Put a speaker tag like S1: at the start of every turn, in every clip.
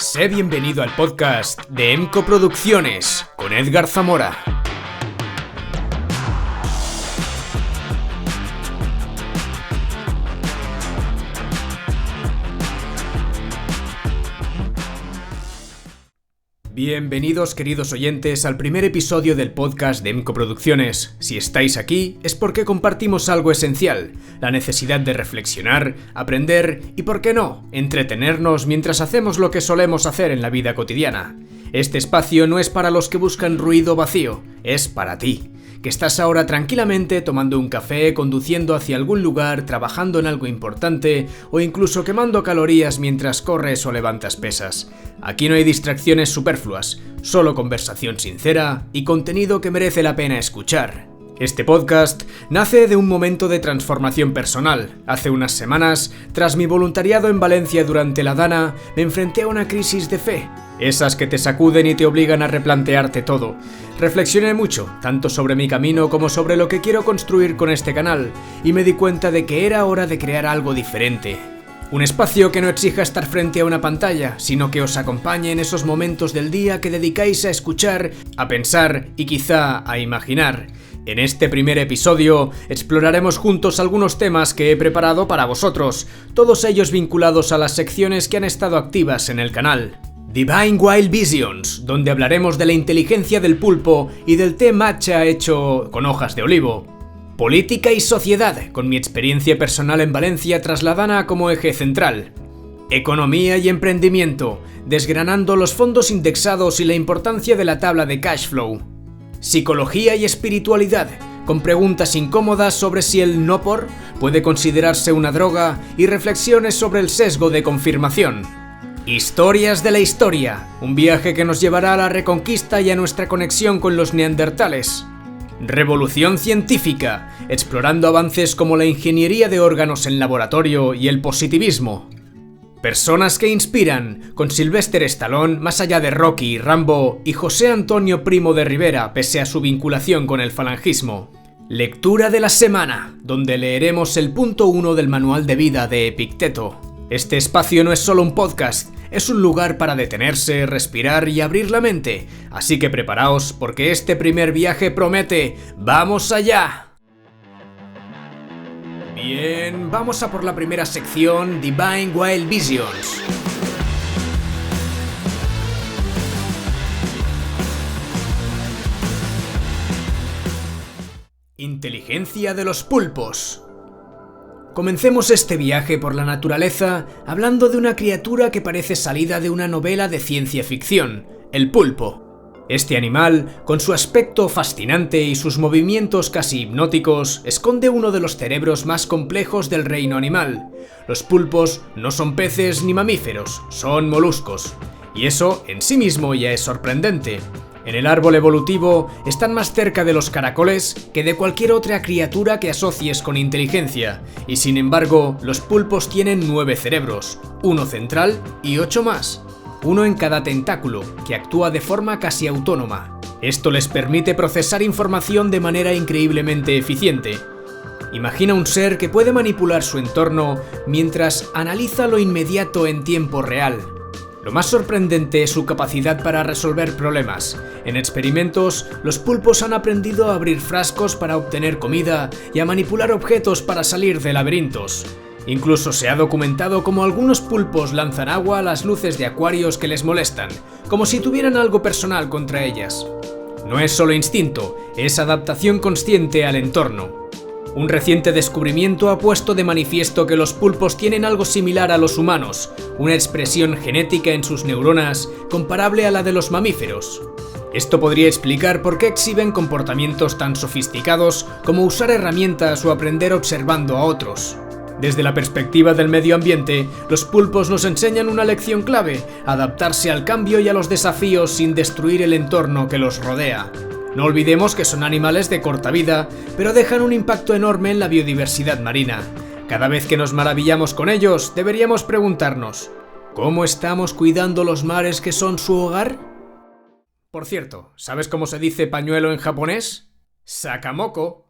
S1: Sé bienvenido al podcast de EMCO Producciones con Edgar Zamora. Bienvenidos, queridos oyentes, al primer episodio del podcast de EMCO Producciones. Si estáis aquí es porque compartimos algo esencial, la necesidad de reflexionar, aprender y, por qué no, entretenernos mientras hacemos lo que solemos hacer en la vida cotidiana. Este espacio no es para los que buscan ruido vacío, es para ti, que estás ahora tranquilamente tomando un café, conduciendo hacia algún lugar, trabajando en algo importante o incluso quemando calorías mientras corres o levantas pesas. Aquí no hay distracciones superfluas, solo conversación sincera y contenido que merece la pena escuchar. Este podcast nace de un momento de transformación personal. Hace unas semanas, tras mi voluntariado en Valencia durante la Dana, me enfrenté a una crisis de fe. Esas que te sacuden y te obligan a replantearte todo. Reflexioné mucho, tanto sobre mi camino como sobre lo que quiero construir con este canal, y me di cuenta de que era hora de crear algo diferente. Un espacio que no exija estar frente a una pantalla, sino que os acompañe en esos momentos del día que dedicáis a escuchar, a pensar y quizá a imaginar. En este primer episodio exploraremos juntos algunos temas que he preparado para vosotros, todos ellos vinculados a las secciones que han estado activas en el canal. Divine Wild Visions, donde hablaremos de la inteligencia del pulpo y del té matcha hecho con hojas de olivo. Política y sociedad, con mi experiencia personal en Valencia tras la Dana como eje central. Economía y emprendimiento, desgranando los fondos indexados y la importancia de la tabla de cash flow. Psicología y espiritualidad, con preguntas incómodas sobre si el no por puede considerarse una droga y reflexiones sobre el sesgo de confirmación. Historias de la historia, un viaje que nos llevará a la reconquista y a nuestra conexión con los neandertales. Revolución científica, explorando avances como la ingeniería de órganos en laboratorio y el positivismo. Personas que inspiran, con Sylvester Stallone más allá de Rocky, Rambo y José Antonio Primo de Rivera pese a su vinculación con el falangismo. Lectura de la semana, donde leeremos el punto 1 del manual de vida de Epicteto. Este espacio no es solo un podcast, es un lugar para detenerse, respirar y abrir la mente. Así que preparaos porque este primer viaje promete ¡vamos allá! Bien, vamos a por la primera sección, Divine Wild Visions. Inteligencia de los pulpos. Comencemos este viaje por la naturaleza hablando de una criatura que parece salida de una novela de ciencia ficción, el pulpo. Este animal, con su aspecto fascinante y sus movimientos casi hipnóticos, esconde uno de los cerebros más complejos del reino animal. Los pulpos no son peces ni mamíferos, son moluscos. Y eso en sí mismo ya es sorprendente. En el árbol evolutivo están más cerca de los caracoles que de cualquier otra criatura que asocies con inteligencia, y sin embargo, los pulpos tienen 9 cerebros, uno central y 8 más, uno en cada tentáculo, que actúa de forma casi autónoma. Esto les permite procesar información de manera increíblemente eficiente. Imagina un ser que puede manipular su entorno mientras analiza lo inmediato en tiempo real. Lo más sorprendente es su capacidad para resolver problemas. En experimentos, los pulpos han aprendido a abrir frascos para obtener comida y a manipular objetos para salir de laberintos. Incluso se ha documentado cómo algunos pulpos lanzan agua a las luces de acuarios que les molestan, como si tuvieran algo personal contra ellas. No es solo instinto, es adaptación consciente al entorno. Un reciente descubrimiento ha puesto de manifiesto que los pulpos tienen algo similar a los humanos, una expresión genética en sus neuronas comparable a la de los mamíferos. Esto podría explicar por qué exhiben comportamientos tan sofisticados como usar herramientas o aprender observando a otros. Desde la perspectiva del medio ambiente, los pulpos nos enseñan una lección clave: adaptarse al cambio y a los desafíos sin destruir el entorno que los rodea. No olvidemos que son animales de corta vida, pero dejan un impacto enorme en la biodiversidad marina. Cada vez que nos maravillamos con ellos, deberíamos preguntarnos: ¿cómo estamos cuidando los mares que son su hogar? Por cierto, ¿sabes cómo se dice pañuelo en japonés? Sakamoko.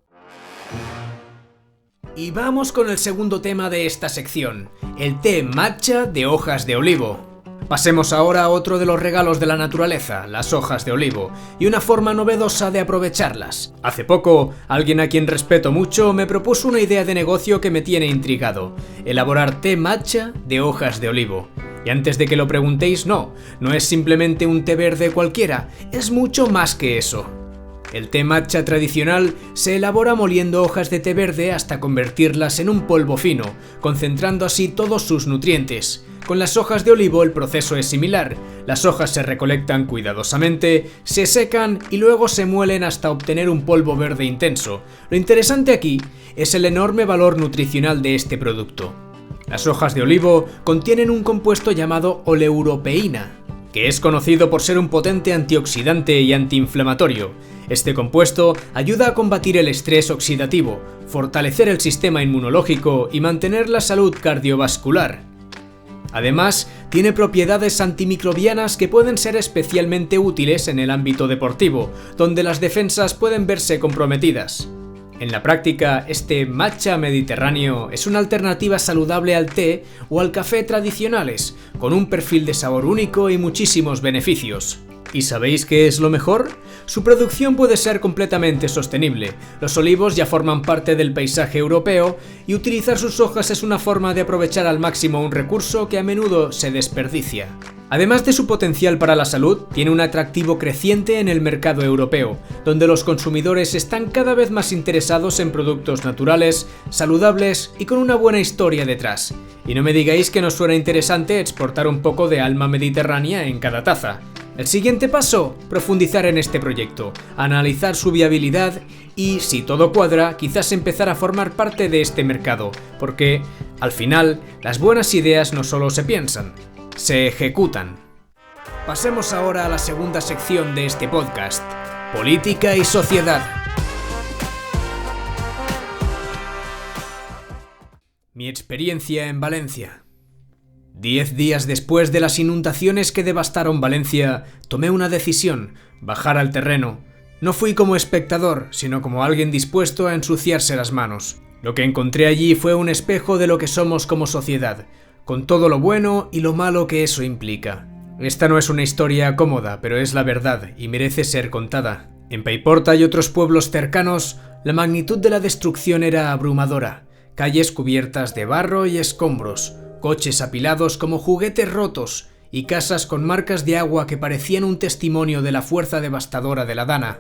S1: Y vamos con el segundo tema de esta sección, el té matcha de hojas de olivo. Pasemos ahora a otro de los regalos de la naturaleza, las hojas de olivo, y una forma novedosa de aprovecharlas. Hace poco, alguien a quien respeto mucho me propuso una idea de negocio que me tiene intrigado: elaborar té matcha de hojas de olivo. Y antes de que lo preguntéis, no es simplemente un té verde cualquiera, es mucho más que eso. El té matcha tradicional se elabora moliendo hojas de té verde hasta convertirlas en un polvo fino, concentrando así todos sus nutrientes. Con las hojas de olivo el proceso es similar. Las hojas se recolectan cuidadosamente, se secan y luego se muelen hasta obtener un polvo verde intenso. Lo interesante aquí es el enorme valor nutricional de este producto. Las hojas de olivo contienen un compuesto llamado oleuropeína, que es conocido por ser un potente antioxidante y antiinflamatorio. Este compuesto ayuda a combatir el estrés oxidativo, fortalecer el sistema inmunológico y mantener la salud cardiovascular. Además, tiene propiedades antimicrobianas que pueden ser especialmente útiles en el ámbito deportivo, donde las defensas pueden verse comprometidas. En la práctica, este matcha mediterráneo es una alternativa saludable al té o al café tradicionales, con un perfil de sabor único y muchísimos beneficios. ¿Y sabéis qué es lo mejor? Su producción puede ser completamente sostenible. Los olivos ya forman parte del paisaje europeo y utilizar sus hojas es una forma de aprovechar al máximo un recurso que a menudo se desperdicia. Además de su potencial para la salud, tiene un atractivo creciente en el mercado europeo, donde los consumidores están cada vez más interesados en productos naturales, saludables y con una buena historia detrás. Y no me digáis que nos suena interesante exportar un poco de alma mediterránea en cada taza. El siguiente paso, profundizar en este proyecto, analizar su viabilidad y, si todo cuadra, quizás empezar a formar parte de este mercado, porque, al final, las buenas ideas no solo se piensan, se ejecutan. Pasemos ahora a la segunda sección de este podcast: política y sociedad. Mi experiencia en Valencia. 10 días después de las inundaciones que devastaron Valencia, tomé una decisión: bajar al terreno. No fui como espectador, sino como alguien dispuesto a ensuciarse las manos. Lo que encontré allí fue un espejo de lo que somos como sociedad, con todo lo bueno y lo malo que eso implica. Esta no es una historia cómoda, pero es la verdad y merece ser contada. En Paiporta y otros pueblos cercanos, la magnitud de la destrucción era abrumadora. Calles cubiertas de barro y escombros, coches apilados como juguetes rotos y casas con marcas de agua que parecían un testimonio de la fuerza devastadora de la Dana.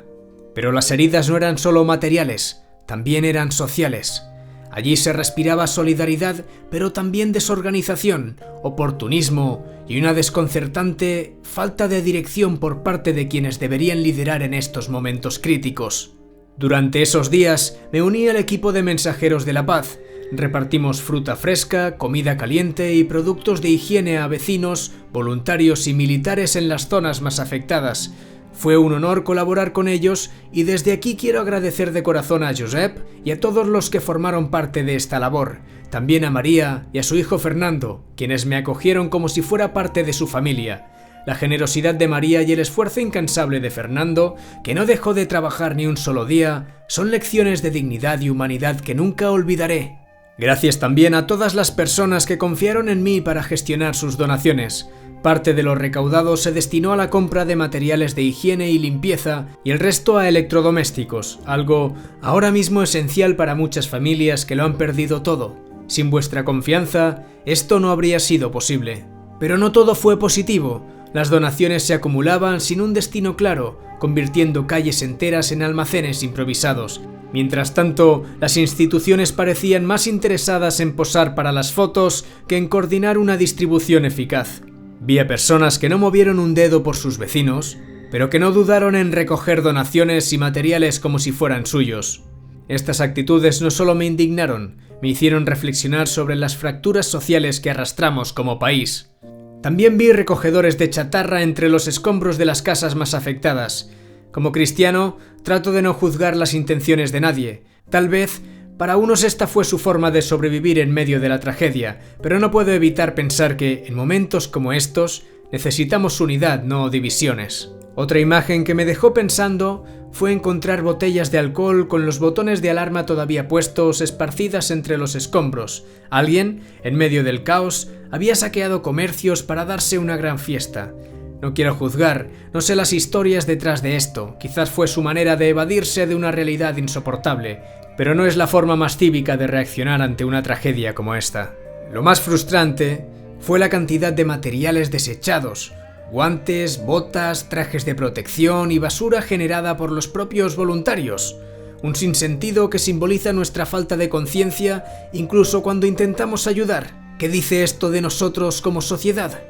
S1: Pero las heridas no eran solo materiales, también eran sociales. Allí se respiraba solidaridad, pero también desorganización, oportunismo y una desconcertante falta de dirección por parte de quienes deberían liderar en estos momentos críticos. Durante esos días me uní al equipo de mensajeros de la paz. Repartimos fruta fresca, comida caliente y productos de higiene a vecinos, voluntarios y militares en las zonas más afectadas. Fue un honor colaborar con ellos y desde aquí quiero agradecer de corazón a Josep y a todos los que formaron parte de esta labor, también a María y a su hijo Fernando, quienes me acogieron como si fuera parte de su familia. La generosidad de María y el esfuerzo incansable de Fernando, que no dejó de trabajar ni un solo día, son lecciones de dignidad y humanidad que nunca olvidaré. Gracias también a todas las personas que confiaron en mí para gestionar sus donaciones. Parte de lo recaudado se destinó a la compra de materiales de higiene y limpieza y el resto a electrodomésticos, algo ahora mismo esencial para muchas familias que lo han perdido todo. Sin vuestra confianza, esto no habría sido posible. Pero no todo fue positivo. Las donaciones se acumulaban sin un destino claro, convirtiendo calles enteras en almacenes improvisados. Mientras tanto, las instituciones parecían más interesadas en posar para las fotos que en coordinar una distribución eficaz. Vi a personas que no movieron un dedo por sus vecinos, pero que no dudaron en recoger donaciones y materiales como si fueran suyos. Estas actitudes no solo me indignaron, me hicieron reflexionar sobre las fracturas sociales que arrastramos como país. También vi recogedores de chatarra entre los escombros de las casas más afectadas. Como cristiano, trato de no juzgar las intenciones de nadie. Tal vez para unos esta fue su forma de sobrevivir en medio de la tragedia, pero no puedo evitar pensar que, en momentos como estos, Necesitamos unidad, no divisiones. Otra imagen que me dejó pensando fue encontrar botellas de alcohol con los botones de alarma todavía puestos, esparcidas entre los escombros. Alguien, en medio del caos, había saqueado comercios para darse una gran fiesta. No quiero juzgar, no sé las historias detrás de esto, quizás fue su manera de evadirse de una realidad insoportable, pero no es la forma más cívica de reaccionar ante una tragedia como esta. Lo más frustrante fue la cantidad de materiales desechados, guantes, botas, trajes de protección y basura generada por los propios voluntarios. Un sinsentido que simboliza nuestra falta de conciencia incluso cuando intentamos ayudar. ¿Qué dice esto de nosotros como sociedad?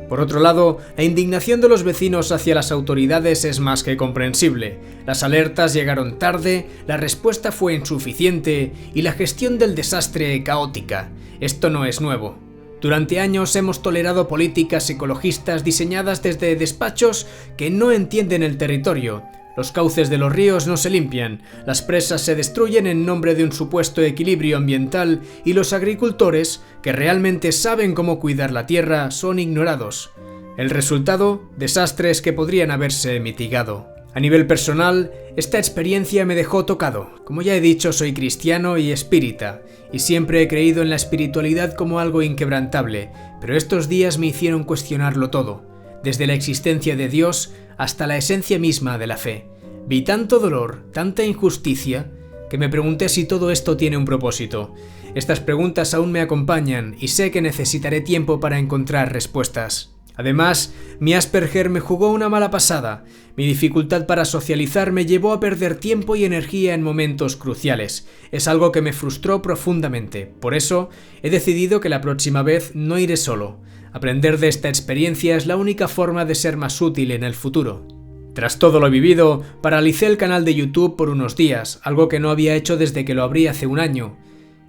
S1: Por otro lado, la indignación de los vecinos hacia las autoridades es más que comprensible. Las alertas llegaron tarde, la respuesta fue insuficiente y la gestión del desastre caótica. Esto no es nuevo. Durante años hemos tolerado políticas ecologistas diseñadas desde despachos que no entienden el territorio. Los cauces de los ríos no se limpian, las presas se destruyen en nombre de un supuesto equilibrio ambiental y los agricultores, que realmente saben cómo cuidar la tierra, son ignorados. El resultado, desastres que podrían haberse mitigado. A nivel personal, esta experiencia me dejó tocado. Como ya he dicho, soy cristiano y espírita, y siempre he creído en la espiritualidad como algo inquebrantable, pero estos días me hicieron cuestionarlo todo, desde la existencia de Dios hasta la esencia misma de la fe. Vi tanto dolor, tanta injusticia, que me pregunté si todo esto tiene un propósito. Estas preguntas aún me acompañan y sé que necesitaré tiempo para encontrar respuestas. Además, mi Asperger me jugó una mala pasada. Mi dificultad para socializar me llevó a perder tiempo y energía en momentos cruciales. Es algo que me frustró profundamente. Por eso, he decidido que la próxima vez no iré solo. Aprender de esta experiencia es la única forma de ser más útil en el futuro. Tras todo lo vivido, paralicé el canal de YouTube por unos días, algo que no había hecho desde que lo abrí hace un año.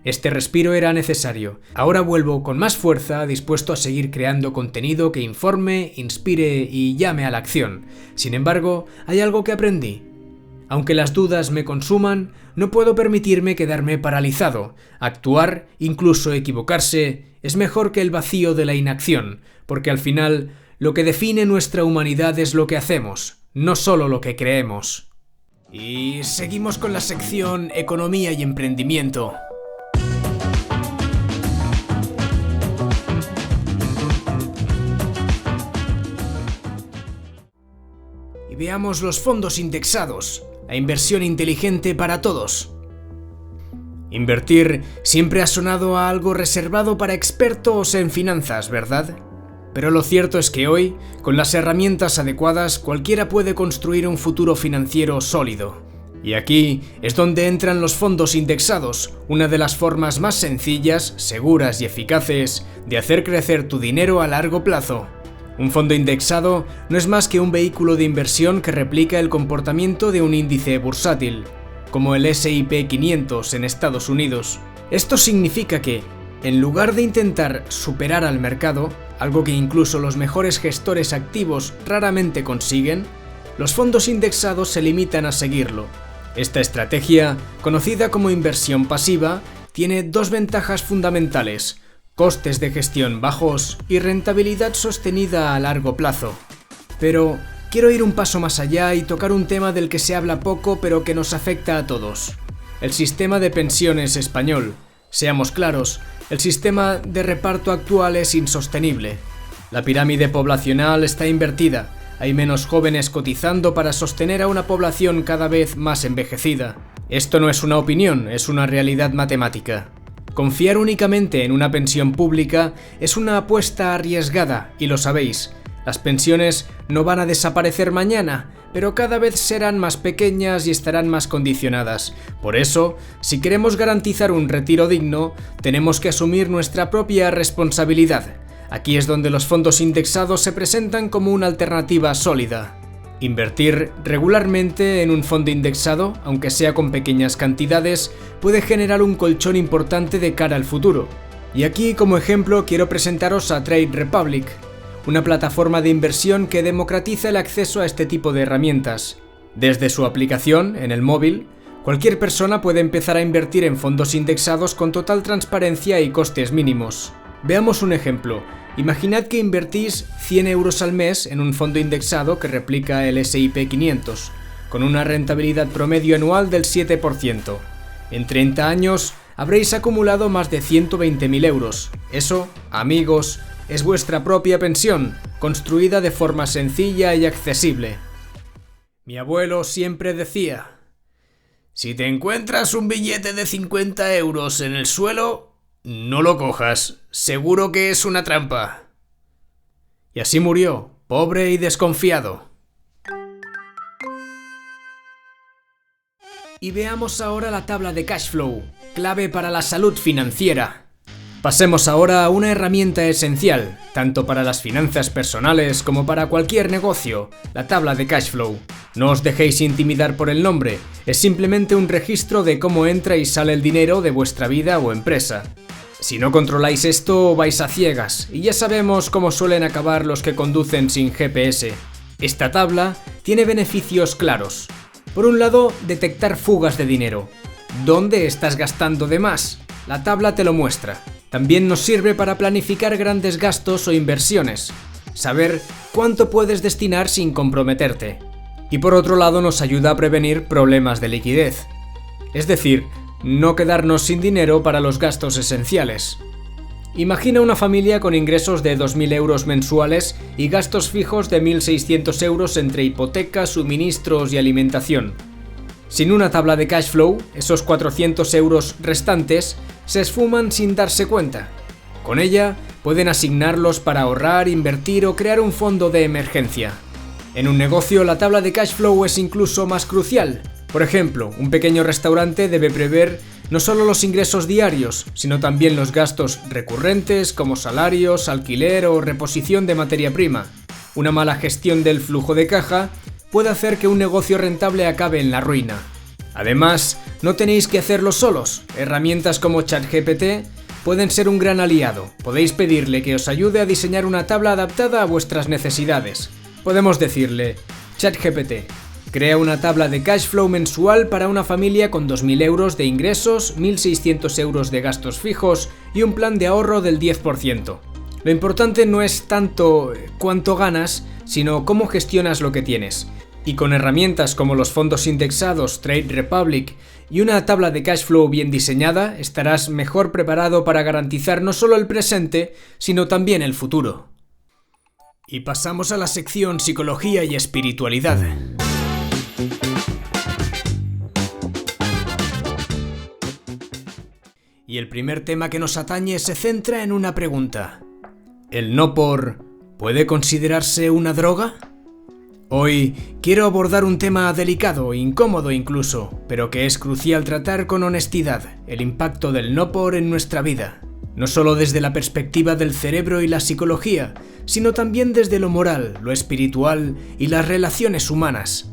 S1: Este respiro era necesario. Ahora vuelvo con más fuerza, dispuesto a seguir creando contenido que informe, inspire y llame a la acción. Sin embargo, hay algo que aprendí. Aunque las dudas me consuman, no puedo permitirme quedarme paralizado. Actuar, incluso equivocarse, es mejor que el vacío de la inacción, porque al final, lo que define nuestra humanidad es lo que hacemos, no solo lo que creemos. Y seguimos con la sección Economía y Emprendimiento. Y veamos los fondos indexados, la inversión inteligente para todos. Invertir siempre ha sonado a algo reservado para expertos en finanzas, ¿verdad? Pero lo cierto es que hoy, con las herramientas adecuadas, cualquiera puede construir un futuro financiero sólido. Y aquí es donde entran los fondos indexados, una de las formas más sencillas, seguras y eficaces de hacer crecer tu dinero a largo plazo. Un fondo indexado no es más que un vehículo de inversión que replica el comportamiento de un índice bursátil, como el S&P 500 en Estados Unidos. Esto significa que, en lugar de intentar superar al mercado, algo que incluso los mejores gestores activos raramente consiguen, los fondos indexados se limitan a seguirlo. Esta estrategia, conocida como inversión pasiva, tiene dos ventajas fundamentales: costes de gestión bajos y rentabilidad sostenida a largo plazo. Pero quiero ir un paso más allá y tocar un tema del que se habla poco pero que nos afecta a todos: el sistema de pensiones español. Seamos claros, el sistema de reparto actual es insostenible. La pirámide poblacional está invertida, hay menos jóvenes cotizando para sostener a una población cada vez más envejecida. Esto no es una opinión, es una realidad matemática. Confiar únicamente en una pensión pública es una apuesta arriesgada, y lo sabéis. Las pensiones no van a desaparecer mañana, pero cada vez serán más pequeñas y estarán más condicionadas. Por eso, si queremos garantizar un retiro digno, tenemos que asumir nuestra propia responsabilidad. Aquí es donde los fondos indexados se presentan como una alternativa sólida. Invertir regularmente en un fondo indexado, aunque sea con pequeñas cantidades, puede generar un colchón importante de cara al futuro. Y aquí, como ejemplo, quiero presentaros a Trade Republic, una plataforma de inversión que democratiza el acceso a este tipo de herramientas. Desde su aplicación, en el móvil, cualquier persona puede empezar a invertir en fondos indexados con total transparencia y costes mínimos. Veamos un ejemplo. Imaginad que invertís 100 euros al mes en un fondo indexado que replica el S&P 500, con una rentabilidad promedio anual del 7%. En 30 años habréis acumulado más de 120.000 euros. Eso, amigos, es vuestra propia pensión, construida de forma sencilla y accesible. Mi abuelo siempre decía: si te encuentras un billete de 50 euros en el suelo, no lo cojas, seguro que es una trampa. Y así murió, pobre y desconfiado. Y veamos ahora la tabla de cash flow, clave para la salud financiera. Pasemos ahora a una herramienta esencial, tanto para las finanzas personales como para cualquier negocio, la tabla de cash flow. No os dejéis intimidar por el nombre, es simplemente un registro de cómo entra y sale el dinero de vuestra vida o empresa. Si no controláis esto, vais a ciegas, y ya sabemos cómo suelen acabar los que conducen sin GPS. Esta tabla tiene beneficios claros. Por un lado, detectar fugas de dinero. ¿Dónde estás gastando de más? La tabla te lo muestra. También nos sirve para planificar grandes gastos o inversiones. Saber cuánto puedes destinar sin comprometerte. Y por otro lado, nos ayuda a prevenir problemas de liquidez. Es decir, no quedarnos sin dinero para los gastos esenciales. Imagina una familia con ingresos de 2.000 euros mensuales y gastos fijos de 1.600 euros entre hipotecas, suministros y alimentación. Sin una tabla de cash flow, esos 400 euros restantes se esfuman sin darse cuenta. Con ella, pueden asignarlos para ahorrar, invertir o crear un fondo de emergencia. En un negocio, la tabla de cash flow es incluso más crucial. Por ejemplo, un pequeño restaurante debe prever no solo los ingresos diarios, sino también los gastos recurrentes como salarios, alquiler o reposición de materia prima. Una mala gestión del flujo de caja puede hacer que un negocio rentable acabe en la ruina. Además, no tenéis que hacerlo solos. Herramientas como ChatGPT pueden ser un gran aliado. Podéis pedirle que os ayude a diseñar una tabla adaptada a vuestras necesidades. Podemos decirle: ChatGPT, crea una tabla de cash flow mensual para una familia con 2.000 euros de ingresos, 1.600 euros de gastos fijos y un plan de ahorro del 10%. Lo importante no es tanto cuánto ganas, sino cómo gestionas lo que tienes. Y con herramientas como los fondos indexados Trade Republic y una tabla de cash flow bien diseñada, estarás mejor preparado para garantizar no solo el presente, sino también el futuro. Y pasamos a la sección Psicología y Espiritualidad. Y el primer tema que nos atañe se centra en una pregunta. ¿El no por puede considerarse una droga? Hoy quiero abordar un tema delicado, incómodo incluso, pero que es crucial tratar con honestidad: el impacto del no por en nuestra vida. No solo desde la perspectiva del cerebro y la psicología, sino también desde lo moral, lo espiritual y las relaciones humanas.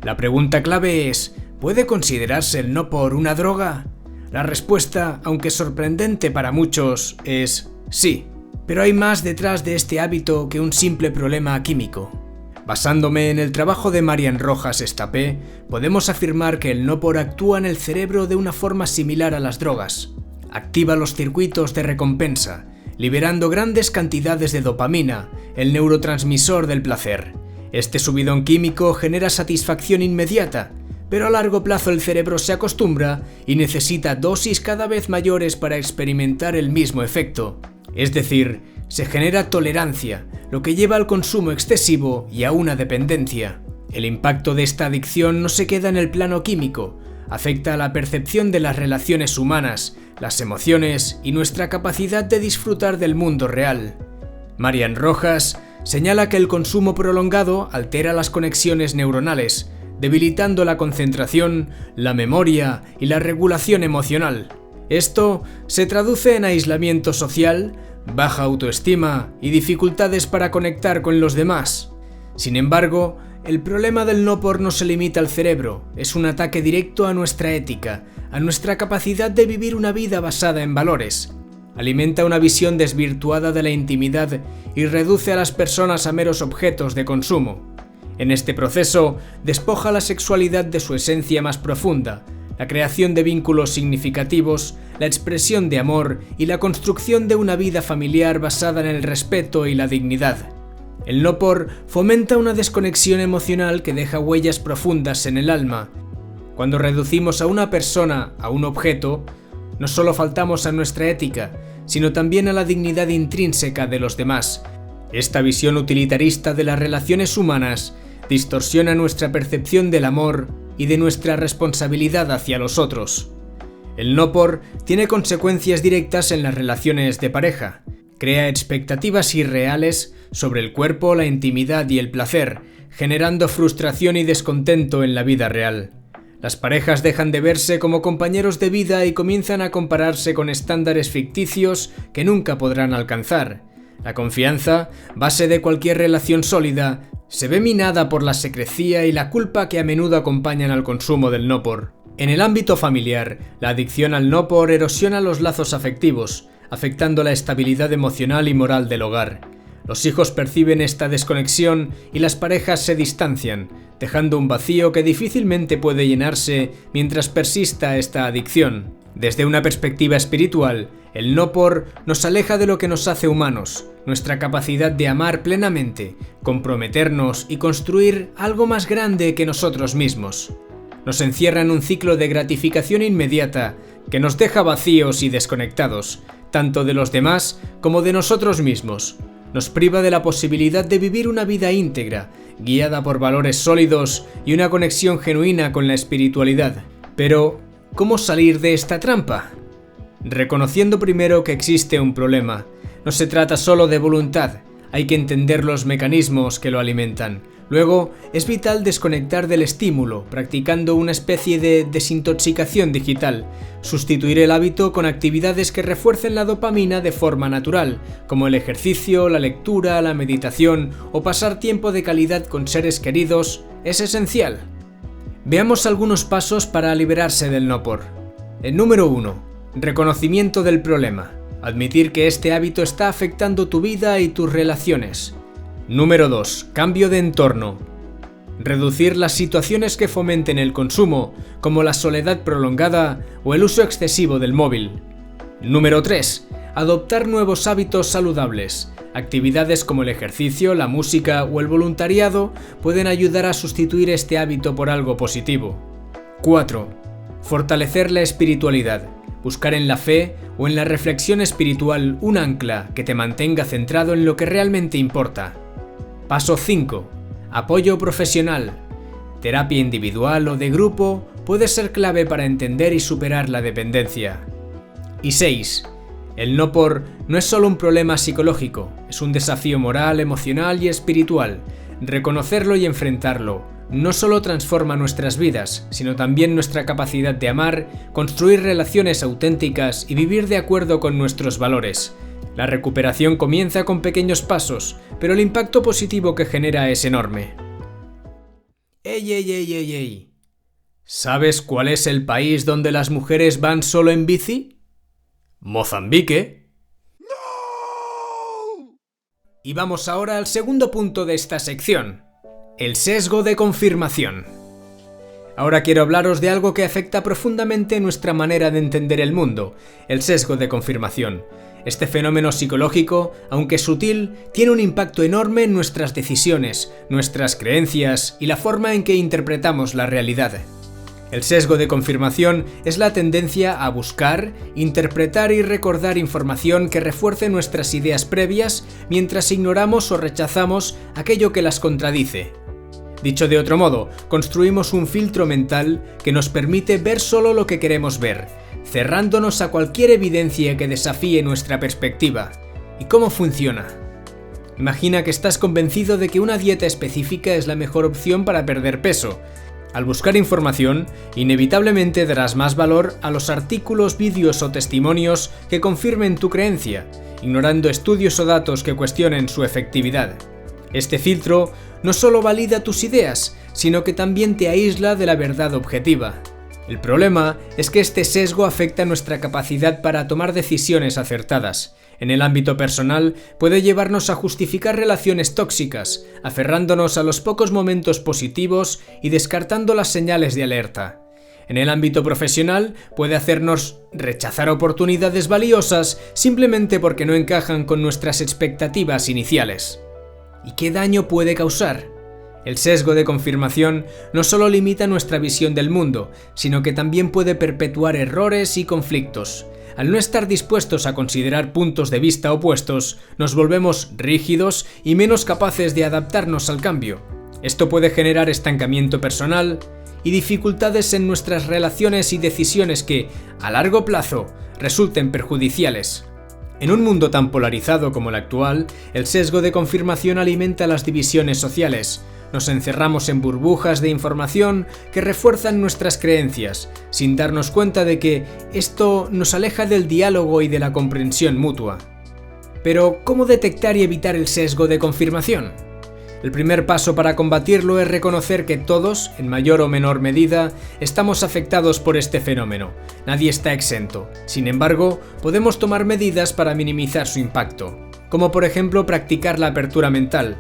S1: La pregunta clave es: ¿puede considerarse el no por una droga? La respuesta, aunque sorprendente para muchos, es sí. Pero hay más detrás de este hábito que un simple problema químico. Basándome en el trabajo de Marian Rojas Estapé, podemos afirmar que el no por actúa en el cerebro de una forma similar a las drogas. Activa los circuitos de recompensa, liberando grandes cantidades de dopamina, el neurotransmisor del placer. Este subidón químico genera satisfacción inmediata, pero a largo plazo el cerebro se acostumbra y necesita dosis cada vez mayores para experimentar el mismo efecto. Es decir, se genera tolerancia, lo que lleva al consumo excesivo y a una dependencia. El impacto de esta adicción no se queda en el plano químico, afecta a la percepción de las relaciones humanas, las emociones y nuestra capacidad de disfrutar del mundo real. Marian Rojas señala que el consumo prolongado altera las conexiones neuronales, debilitando la concentración, la memoria y la regulación emocional. Esto se traduce en aislamiento social, baja autoestima y dificultades para conectar con los demás. Sin embargo, el problema del no por no se limita al cerebro, es un ataque directo a nuestra ética, a nuestra capacidad de vivir una vida basada en valores. Alimenta una visión desvirtuada de la intimidad y reduce a las personas a meros objetos de consumo. En este proceso, despoja la sexualidad de su esencia más profunda, la creación de vínculos significativos, la expresión de amor y la construcción de una vida familiar basada en el respeto y la dignidad. El no por fomenta una desconexión emocional que deja huellas profundas en el alma. Cuando reducimos a una persona a un objeto, no solo faltamos a nuestra ética, sino también a la dignidad intrínseca de los demás. Esta visión utilitarista de las relaciones humanas distorsiona nuestra percepción del amor y de nuestra responsabilidad hacia los otros. El no por tiene consecuencias directas en las relaciones de pareja. Crea expectativas irreales sobre el cuerpo, la intimidad y el placer, generando frustración y descontento en la vida real. Las parejas dejan de verse como compañeros de vida y comienzan a compararse con estándares ficticios que nunca podrán alcanzar. La confianza, base de cualquier relación sólida, se ve minada por la secrecía y la culpa que a menudo acompañan al consumo del no por. En el ámbito familiar, la adicción al no por erosiona los lazos afectivos, afectando la estabilidad emocional y moral del hogar. Los hijos perciben esta desconexión y las parejas se distancian, dejando un vacío que difícilmente puede llenarse mientras persista esta adicción. Desde una perspectiva espiritual, el no por nos aleja de lo que nos hace humanos, nuestra capacidad de amar plenamente, comprometernos y construir algo más grande que nosotros mismos. Nos encierra en un ciclo de gratificación inmediata que nos deja vacíos y desconectados, tanto de los demás como de nosotros mismos. Nos priva de la posibilidad de vivir una vida íntegra, guiada por valores sólidos y una conexión genuina con la espiritualidad. Pero, ¿cómo salir de esta trampa? Reconociendo primero que existe un problema. No se trata solo de voluntad, hay que entender los mecanismos que lo alimentan. Luego, es vital desconectar del estímulo, practicando una especie de desintoxicación digital. Sustituir el hábito con actividades que refuercen la dopamina de forma natural, como el ejercicio, la lectura, la meditación o pasar tiempo de calidad con seres queridos, es esencial. Veamos algunos pasos para liberarse del no por. El número 1. Reconocimiento del problema. Admitir que este hábito está afectando tu vida y tus relaciones. Número 2. Cambio de entorno. Reducir las situaciones que fomenten el consumo, como la soledad prolongada o el uso excesivo del móvil. Número 3. Adoptar nuevos hábitos saludables. Actividades como el ejercicio, la música o el voluntariado pueden ayudar a sustituir este hábito por algo positivo. 4. Fortalecer la espiritualidad. Buscar en la fe o en la reflexión espiritual un ancla que te mantenga centrado en lo que realmente importa. Paso 5. Apoyo profesional. Terapia individual o de grupo puede ser clave para entender y superar la dependencia. Y 6. El no por no es solo un problema psicológico, es un desafío moral, emocional y espiritual. Reconocerlo y enfrentarlo no solo transforma nuestras vidas, sino también nuestra capacidad de amar, construir relaciones auténticas y vivir de acuerdo con nuestros valores. La recuperación comienza con pequeños pasos, pero el impacto positivo que genera es enorme. ¡Ey! ¿Sabes cuál es el país donde las mujeres van solo en bici? ¡Mozambique! ¡No! Y vamos ahora al segundo punto de esta sección. El sesgo de confirmación. Ahora quiero hablaros de algo que afecta profundamente nuestra manera de entender el mundo, el sesgo de confirmación. Este fenómeno psicológico, aunque sutil, tiene un impacto enorme en nuestras decisiones, nuestras creencias y la forma en que interpretamos la realidad. El sesgo de confirmación es la tendencia a buscar, interpretar y recordar información que refuerce nuestras ideas previas mientras ignoramos o rechazamos aquello que las contradice. Dicho de otro modo, construimos un filtro mental que nos permite ver solo lo que queremos ver, cerrándonos a cualquier evidencia que desafíe nuestra perspectiva. ¿Y cómo funciona? Imagina que estás convencido de que una dieta específica es la mejor opción para perder peso. Al buscar información, inevitablemente darás más valor a los artículos, vídeos o testimonios que confirmen tu creencia, ignorando estudios o datos que cuestionen su efectividad. Este filtro no solo valida tus ideas, sino que también te aísla de la verdad objetiva. El problema es que este sesgo afecta nuestra capacidad para tomar decisiones acertadas. En el ámbito personal, puede llevarnos a justificar relaciones tóxicas, aferrándonos a los pocos momentos positivos y descartando las señales de alerta. En el ámbito profesional puede hacernos rechazar oportunidades valiosas simplemente porque no encajan con nuestras expectativas iniciales. ¿Y qué daño puede causar? El sesgo de confirmación no solo limita nuestra visión del mundo, sino que también puede perpetuar errores y conflictos. Al no estar dispuestos a considerar puntos de vista opuestos, nos volvemos rígidos y menos capaces de adaptarnos al cambio. Esto puede generar estancamiento personal y dificultades en nuestras relaciones y decisiones que, a largo plazo, resulten perjudiciales. En un mundo tan polarizado como el actual, el sesgo de confirmación alimenta las divisiones sociales. Nos encerramos en burbujas de información que refuerzan nuestras creencias, sin darnos cuenta de que esto nos aleja del diálogo y de la comprensión mutua. Pero, ¿cómo detectar y evitar el sesgo de confirmación? El primer paso para combatirlo es reconocer que todos, en mayor o menor medida, estamos afectados por este fenómeno. Nadie está exento. Sin embargo, podemos tomar medidas para minimizar su impacto, como por ejemplo practicar la apertura mental.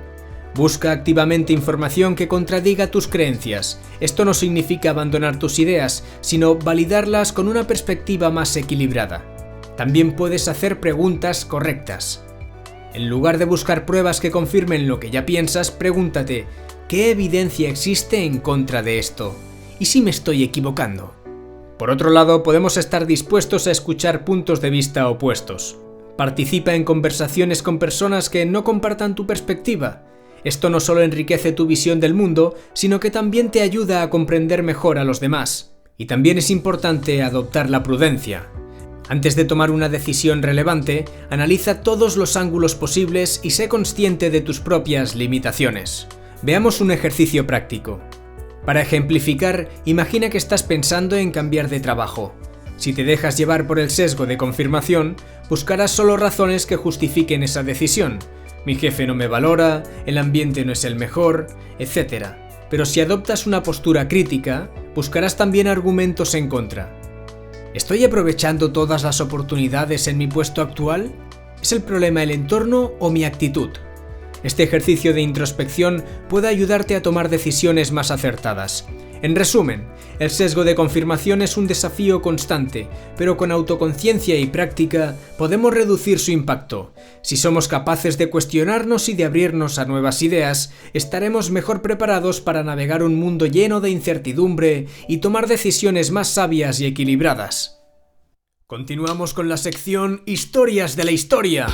S1: Busca activamente información que contradiga tus creencias. Esto no significa abandonar tus ideas, sino validarlas con una perspectiva más equilibrada. También puedes hacer preguntas correctas. En lugar de buscar pruebas que confirmen lo que ya piensas, pregúntate, ¿qué evidencia existe en contra de esto? ¿Y si me estoy equivocando? Por otro lado, podemos estar dispuestos a escuchar puntos de vista opuestos. Participa en conversaciones con personas que no compartan tu perspectiva. Esto no solo enriquece tu visión del mundo, sino que también te ayuda a comprender mejor a los demás. Y también es importante adoptar la prudencia. Antes de tomar una decisión relevante, analiza todos los ángulos posibles y sé consciente de tus propias limitaciones. Veamos un ejercicio práctico. Para ejemplificar, imagina que estás pensando en cambiar de trabajo. Si te dejas llevar por el sesgo de confirmación, buscarás solo razones que justifiquen esa decisión. Mi jefe no me valora, el ambiente no es el mejor, etc. Pero si adoptas una postura crítica, buscarás también argumentos en contra. ¿Estoy aprovechando todas las oportunidades en mi puesto actual? ¿Es el problema el entorno o mi actitud? Este ejercicio de introspección puede ayudarte a tomar decisiones más acertadas. En resumen, el sesgo de confirmación es un desafío constante, pero con autoconciencia y práctica podemos reducir su impacto. Si somos capaces de cuestionarnos y de abrirnos a nuevas ideas, estaremos mejor preparados para navegar un mundo lleno de incertidumbre y tomar decisiones más sabias y equilibradas. Continuamos con la sección Historias de la Historia.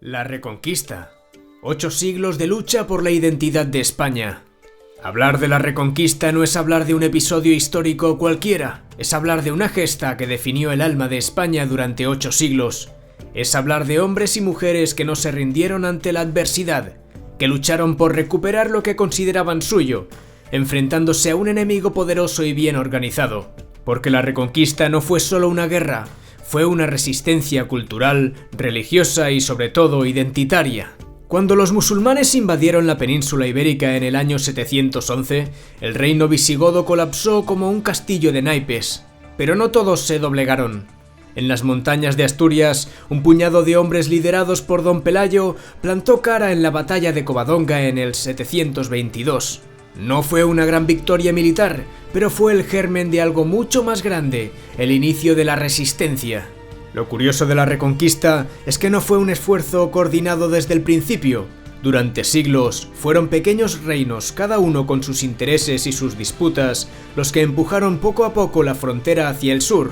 S1: La Reconquista. 8 siglos de lucha por la identidad de España. Hablar de la Reconquista no es hablar de un episodio histórico cualquiera, es hablar de una gesta que definió el alma de España durante 8 siglos. Es hablar de hombres y mujeres que no se rindieron ante la adversidad, que lucharon por recuperar lo que consideraban suyo, enfrentándose a un enemigo poderoso y bien organizado. Porque la Reconquista no fue solo una guerra, fue una resistencia cultural, religiosa y sobre todo identitaria. Cuando los musulmanes invadieron la península ibérica en el año 711, el reino visigodo colapsó como un castillo de naipes, pero no todos se doblegaron. En las montañas de Asturias, un puñado de hombres liderados por don Pelayo plantó cara en la batalla de Covadonga en el 722. No fue una gran victoria militar, pero fue el germen de algo mucho más grande, el inicio de la resistencia. Lo curioso de la Reconquista es que no fue un esfuerzo coordinado desde el principio. Durante siglos fueron pequeños reinos, cada uno con sus intereses y sus disputas, los que empujaron poco a poco la frontera hacia el sur.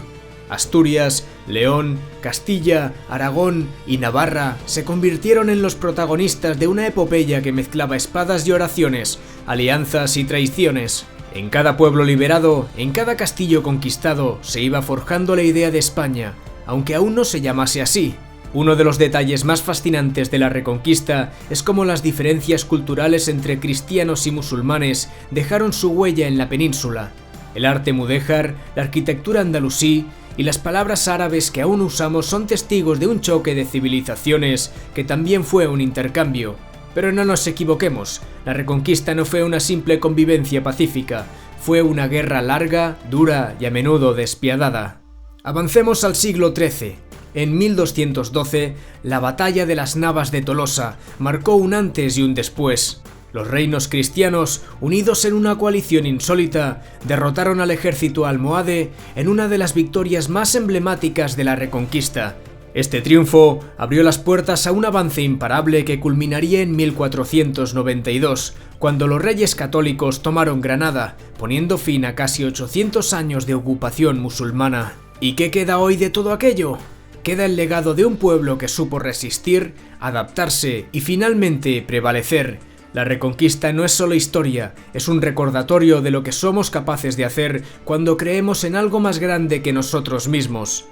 S1: Asturias, León, Castilla, Aragón y Navarra se convirtieron en los protagonistas de una epopeya que mezclaba espadas y oraciones, alianzas y traiciones. En cada pueblo liberado, en cada castillo conquistado, se iba forjando la idea de España, aunque aún no se llamase así. Uno de los detalles más fascinantes de la Reconquista es cómo las diferencias culturales entre cristianos y musulmanes dejaron su huella en la península. El arte mudéjar, la arquitectura andalusí y las palabras árabes que aún usamos son testigos de un choque de civilizaciones que también fue un intercambio. Pero no nos equivoquemos, la Reconquista no fue una simple convivencia pacífica, fue una guerra larga, dura y a menudo despiadada. Avancemos al siglo XIII. en 1212, la batalla de las Navas de Tolosa marcó un antes y un después. Los reinos cristianos, unidos en una coalición insólita, derrotaron al ejército almohade en una de las victorias más emblemáticas de la Reconquista. Este triunfo abrió las puertas a un avance imparable que culminaría en 1492, cuando los reyes católicos tomaron Granada, poniendo fin a casi 800 años de ocupación musulmana. ¿Y qué queda hoy de todo aquello? Queda el legado de un pueblo que supo resistir, adaptarse y finalmente prevalecer. La Reconquista no es solo historia, es un recordatorio de lo que somos capaces de hacer cuando creemos en algo más grande que nosotros mismos.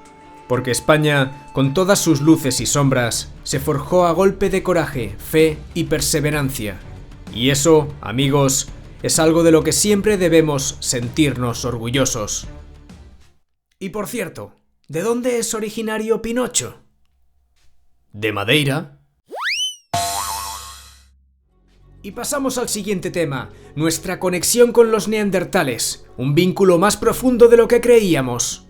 S1: Porque España, con todas sus luces y sombras, se forjó a golpe de coraje, fe y perseverancia. Y eso, amigos, es algo de lo que siempre debemos sentirnos orgullosos. Y por cierto, ¿de dónde es originario Pinocho? ¿De Madeira? Y pasamos al siguiente tema, nuestra conexión con los neandertales, un vínculo más profundo de lo que creíamos.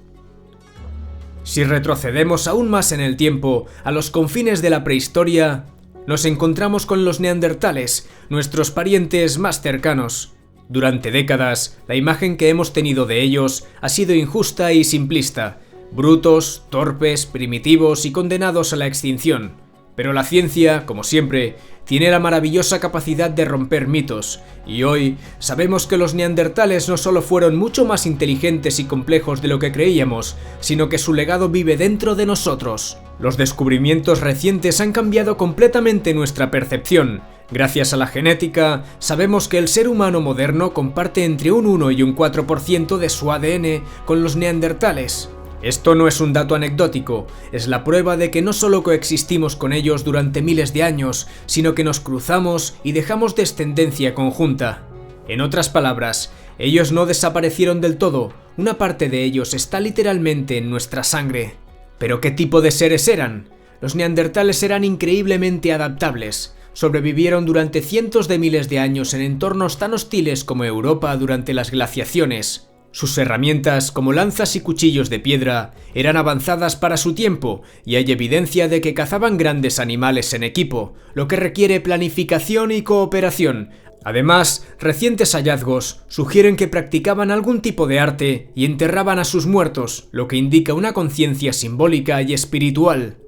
S1: Si retrocedemos aún más en el tiempo, a los confines de la prehistoria, nos encontramos con los neandertales, nuestros parientes más cercanos. Durante décadas, la imagen que hemos tenido de ellos ha sido injusta y simplista, brutos, torpes, primitivos y condenados a la extinción. Pero la ciencia, como siempre, tiene la maravillosa capacidad de romper mitos, y hoy sabemos que los neandertales no solo fueron mucho más inteligentes y complejos de lo que creíamos, sino que su legado vive dentro de nosotros. Los descubrimientos recientes han cambiado completamente nuestra percepción. Gracias a la genética, sabemos que el ser humano moderno comparte entre un 1 y un 4% de su ADN con los neandertales. Esto no es un dato anecdótico, es la prueba de que no solo coexistimos con ellos durante miles de años, sino que nos cruzamos y dejamos descendencia conjunta. En otras palabras, ellos no desaparecieron del todo, una parte de ellos está literalmente en nuestra sangre. ¿Pero qué tipo de seres eran? Los neandertales eran increíblemente adaptables. Sobrevivieron durante cientos de miles de años en entornos tan hostiles como Europa durante las glaciaciones. Sus herramientas, como lanzas y cuchillos de piedra, eran avanzadas para su tiempo, y hay evidencia de que cazaban grandes animales en equipo, lo que requiere planificación y cooperación. Además, recientes hallazgos sugieren que practicaban algún tipo de arte y enterraban a sus muertos, lo que indica una conciencia simbólica y espiritual.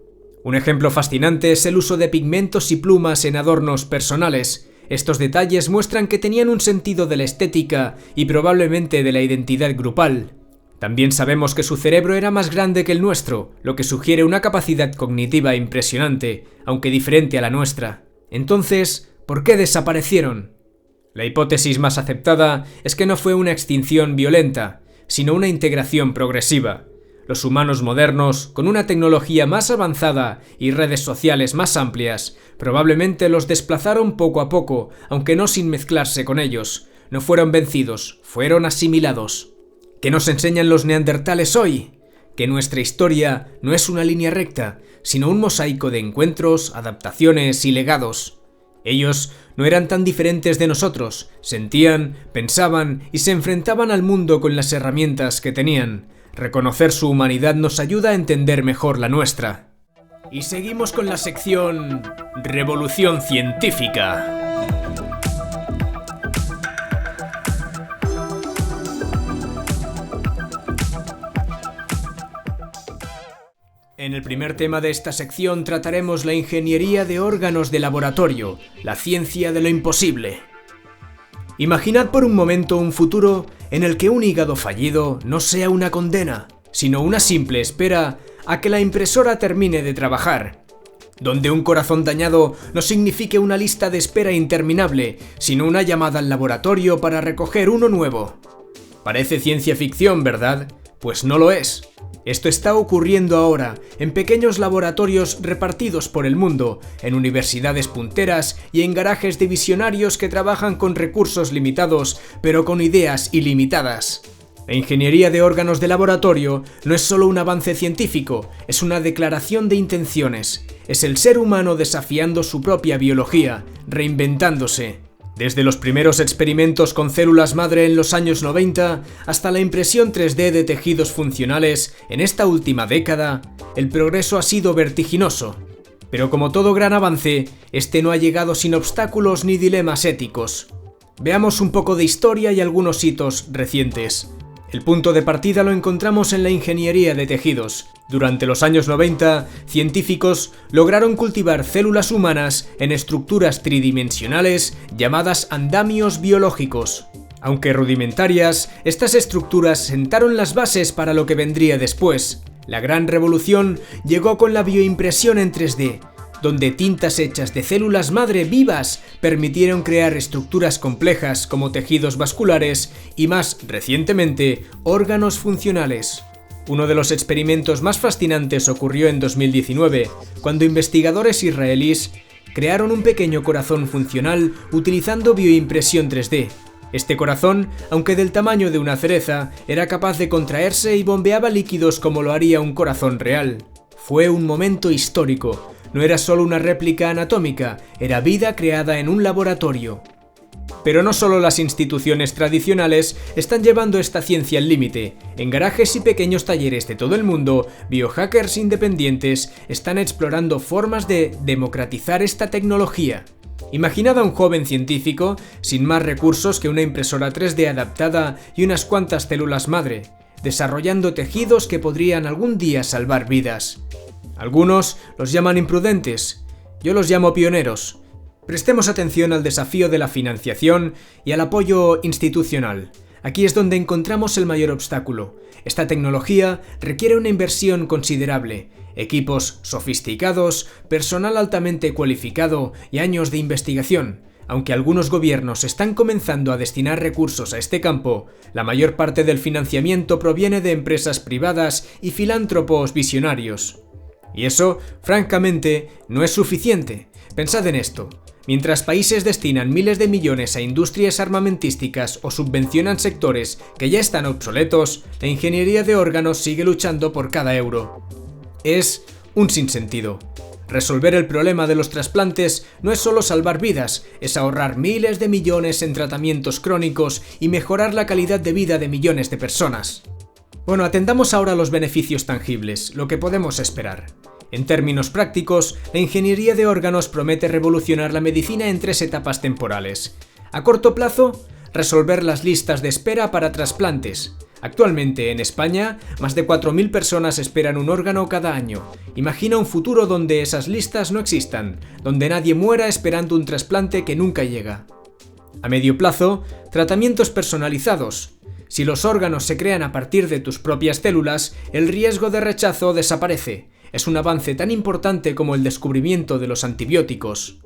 S1: Un ejemplo fascinante es el uso de pigmentos y plumas en adornos personales. Estos detalles muestran que tenían un sentido de la estética y probablemente de la identidad grupal. También sabemos que su cerebro era más grande que el nuestro, lo que sugiere una capacidad cognitiva impresionante, aunque diferente a la nuestra. Entonces, ¿por qué desaparecieron? La hipótesis más aceptada es que no fue una extinción violenta, sino una integración progresiva. Los humanos modernos, con una tecnología más avanzada y redes sociales más amplias, probablemente los desplazaron poco a poco, aunque no sin mezclarse con ellos. No fueron vencidos, fueron asimilados. ¿Qué nos enseñan los neandertales hoy? Que nuestra historia no es una línea recta, sino un mosaico de encuentros, adaptaciones y legados. Ellos no eran tan diferentes de nosotros, sentían, pensaban y se enfrentaban al mundo con las herramientas que tenían. Reconocer su humanidad nos ayuda a entender mejor la nuestra. Y seguimos con la sección Revolución Científica. En el primer tema de esta sección trataremos la ingeniería de órganos de laboratorio, la ciencia de lo imposible. Imaginad por un momento un futuro en el que un hígado fallido no sea una condena, sino una simple espera a que la impresora termine de trabajar. Donde un corazón dañado no signifique una lista de espera interminable, sino una llamada al laboratorio para recoger uno nuevo. Parece ciencia ficción, ¿verdad? Pues no lo es. Esto está ocurriendo ahora, en pequeños laboratorios repartidos por el mundo, en universidades punteras y en garajes de visionarios que trabajan con recursos limitados, pero con ideas ilimitadas. La ingeniería de órganos de laboratorio no es solo un avance científico, es una declaración de intenciones. Es el ser humano desafiando su propia biología, reinventándose. Desde los primeros experimentos con células madre en los años 90 hasta la impresión 3D de tejidos funcionales en esta última década, el progreso ha sido vertiginoso. Pero como todo gran avance, este no ha llegado sin obstáculos ni dilemas éticos. Veamos un poco de historia y algunos hitos recientes. El punto de partida lo encontramos en la ingeniería de tejidos. Durante los años 90, científicos lograron cultivar células humanas en estructuras tridimensionales llamadas andamios biológicos. Aunque rudimentarias, estas estructuras sentaron las bases para lo que vendría después. La gran revolución llegó con la bioimpresión en 3D, donde tintas hechas de células madre vivas permitieron crear estructuras complejas como tejidos vasculares y, más recientemente, órganos funcionales. Uno de los experimentos más fascinantes ocurrió en 2019, cuando investigadores israelíes crearon un pequeño corazón funcional utilizando bioimpresión 3D. Este corazón, aunque del tamaño de una cereza, era capaz de contraerse y bombeaba líquidos como lo haría un corazón real. Fue un momento histórico. No era solo una réplica anatómica, era vida creada en un laboratorio. Pero no solo las instituciones tradicionales están llevando esta ciencia al límite. En garajes y pequeños talleres de todo el mundo, biohackers independientes están explorando formas de democratizar esta tecnología. Imaginad a un joven científico sin más recursos que una impresora 3D adaptada y unas cuantas células madre, desarrollando tejidos que podrían algún día salvar vidas. Algunos los llaman imprudentes, yo los llamo pioneros. Prestemos atención al desafío de la financiación y al apoyo institucional. Aquí es donde encontramos el mayor obstáculo. Esta tecnología requiere una inversión considerable, equipos sofisticados, personal altamente cualificado y años de investigación. Aunque algunos gobiernos están comenzando a destinar recursos a este campo, la mayor parte del financiamiento proviene de empresas privadas y filántropos visionarios. Y eso, francamente, no es suficiente. Pensad en esto. Mientras países destinan miles de millones a industrias armamentísticas o subvencionan sectores que ya están obsoletos, la ingeniería de órganos sigue luchando por cada euro. Es un sinsentido. Resolver el problema de los trasplantes no es solo salvar vidas, es ahorrar miles de millones en tratamientos crónicos y mejorar la calidad de vida de millones de personas. Bueno, atendamos ahora a los beneficios tangibles, lo que podemos esperar. En términos prácticos, la ingeniería de órganos promete revolucionar la medicina en 3 etapas temporales. A corto plazo, resolver las listas de espera para trasplantes. Actualmente, en España, más de 4.000 personas esperan un órgano cada año. Imagina un futuro donde esas listas no existan, donde nadie muera esperando un trasplante que nunca llega. A medio plazo, tratamientos personalizados. Si los órganos se crean a partir de tus propias células, el riesgo de rechazo desaparece. Es un avance tan importante como el descubrimiento de los antibióticos.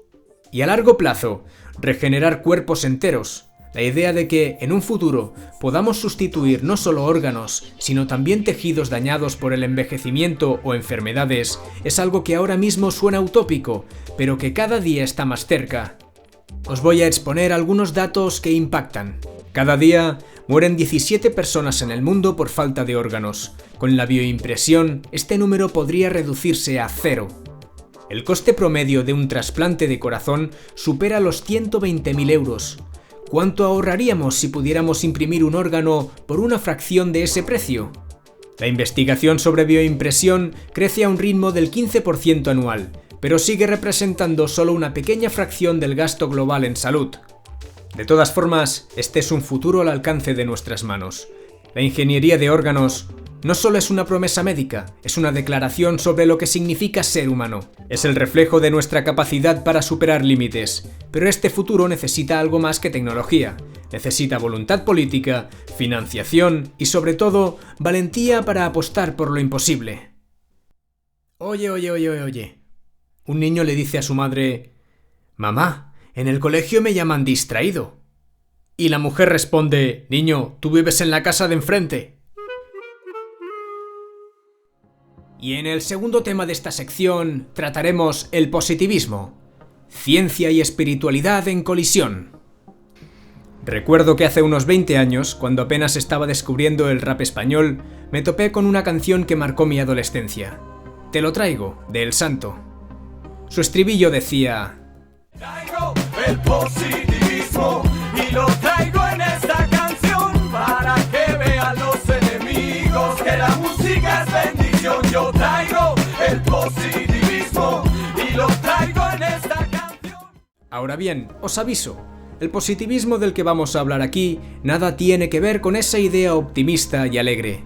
S1: Y a largo plazo, regenerar cuerpos enteros. La idea de que, en un futuro, podamos sustituir no solo órganos, sino también tejidos dañados por el envejecimiento o enfermedades, es algo que ahora mismo suena utópico, pero que cada día está más cerca. Os voy a exponer algunos datos que impactan. Cada día mueren 17 personas en el mundo por falta de órganos. Con la bioimpresión, este número podría reducirse a 0. El coste promedio de un trasplante de corazón supera los 120.000 euros. ¿Cuánto ahorraríamos si pudiéramos imprimir un órgano por una fracción de ese precio? La investigación sobre bioimpresión crece a un ritmo del 15% anual, pero sigue representando solo una pequeña fracción del gasto global en salud. De todas formas, este es un futuro al alcance de nuestras manos. La ingeniería de órganos no solo es una promesa médica, es una declaración sobre lo que significa ser humano. Es el reflejo de nuestra capacidad para superar límites. Pero este futuro necesita algo más que tecnología. Necesita voluntad política, financiación y, sobre todo, valentía para apostar por lo imposible. Oye. Un niño le dice a su madre: «Mamá, en el colegio me llaman distraído». Y la mujer responde: «Niño, tú vives en la casa de enfrente». Y en el segundo tema de esta sección trataremos el positivismo. Ciencia y espiritualidad en colisión. Recuerdo que hace unos 20 años, cuando apenas estaba descubriendo el rap español, me topé con una canción que marcó mi adolescencia. Te lo traigo, de El Santo. Su estribillo decía: «Traigo el positivismo.
S2: positivismo y lo traigo en esta canción para que vean los enemigos que la música es bendición. Yo traigo el positivismo y lo traigo en esta canción.
S1: Ahora bien, os aviso, el positivismo del que vamos a hablar aquí nada tiene que ver con esa idea optimista y alegre.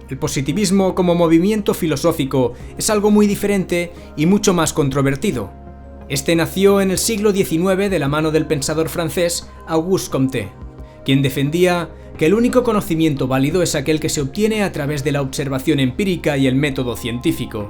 S1: El positivismo como movimiento filosófico es algo muy diferente y mucho más controvertido. Este nació en el siglo XIX de la mano del pensador francés Auguste Comte, quien defendía que el único conocimiento válido es aquel que se obtiene a través de la observación empírica y el método científico.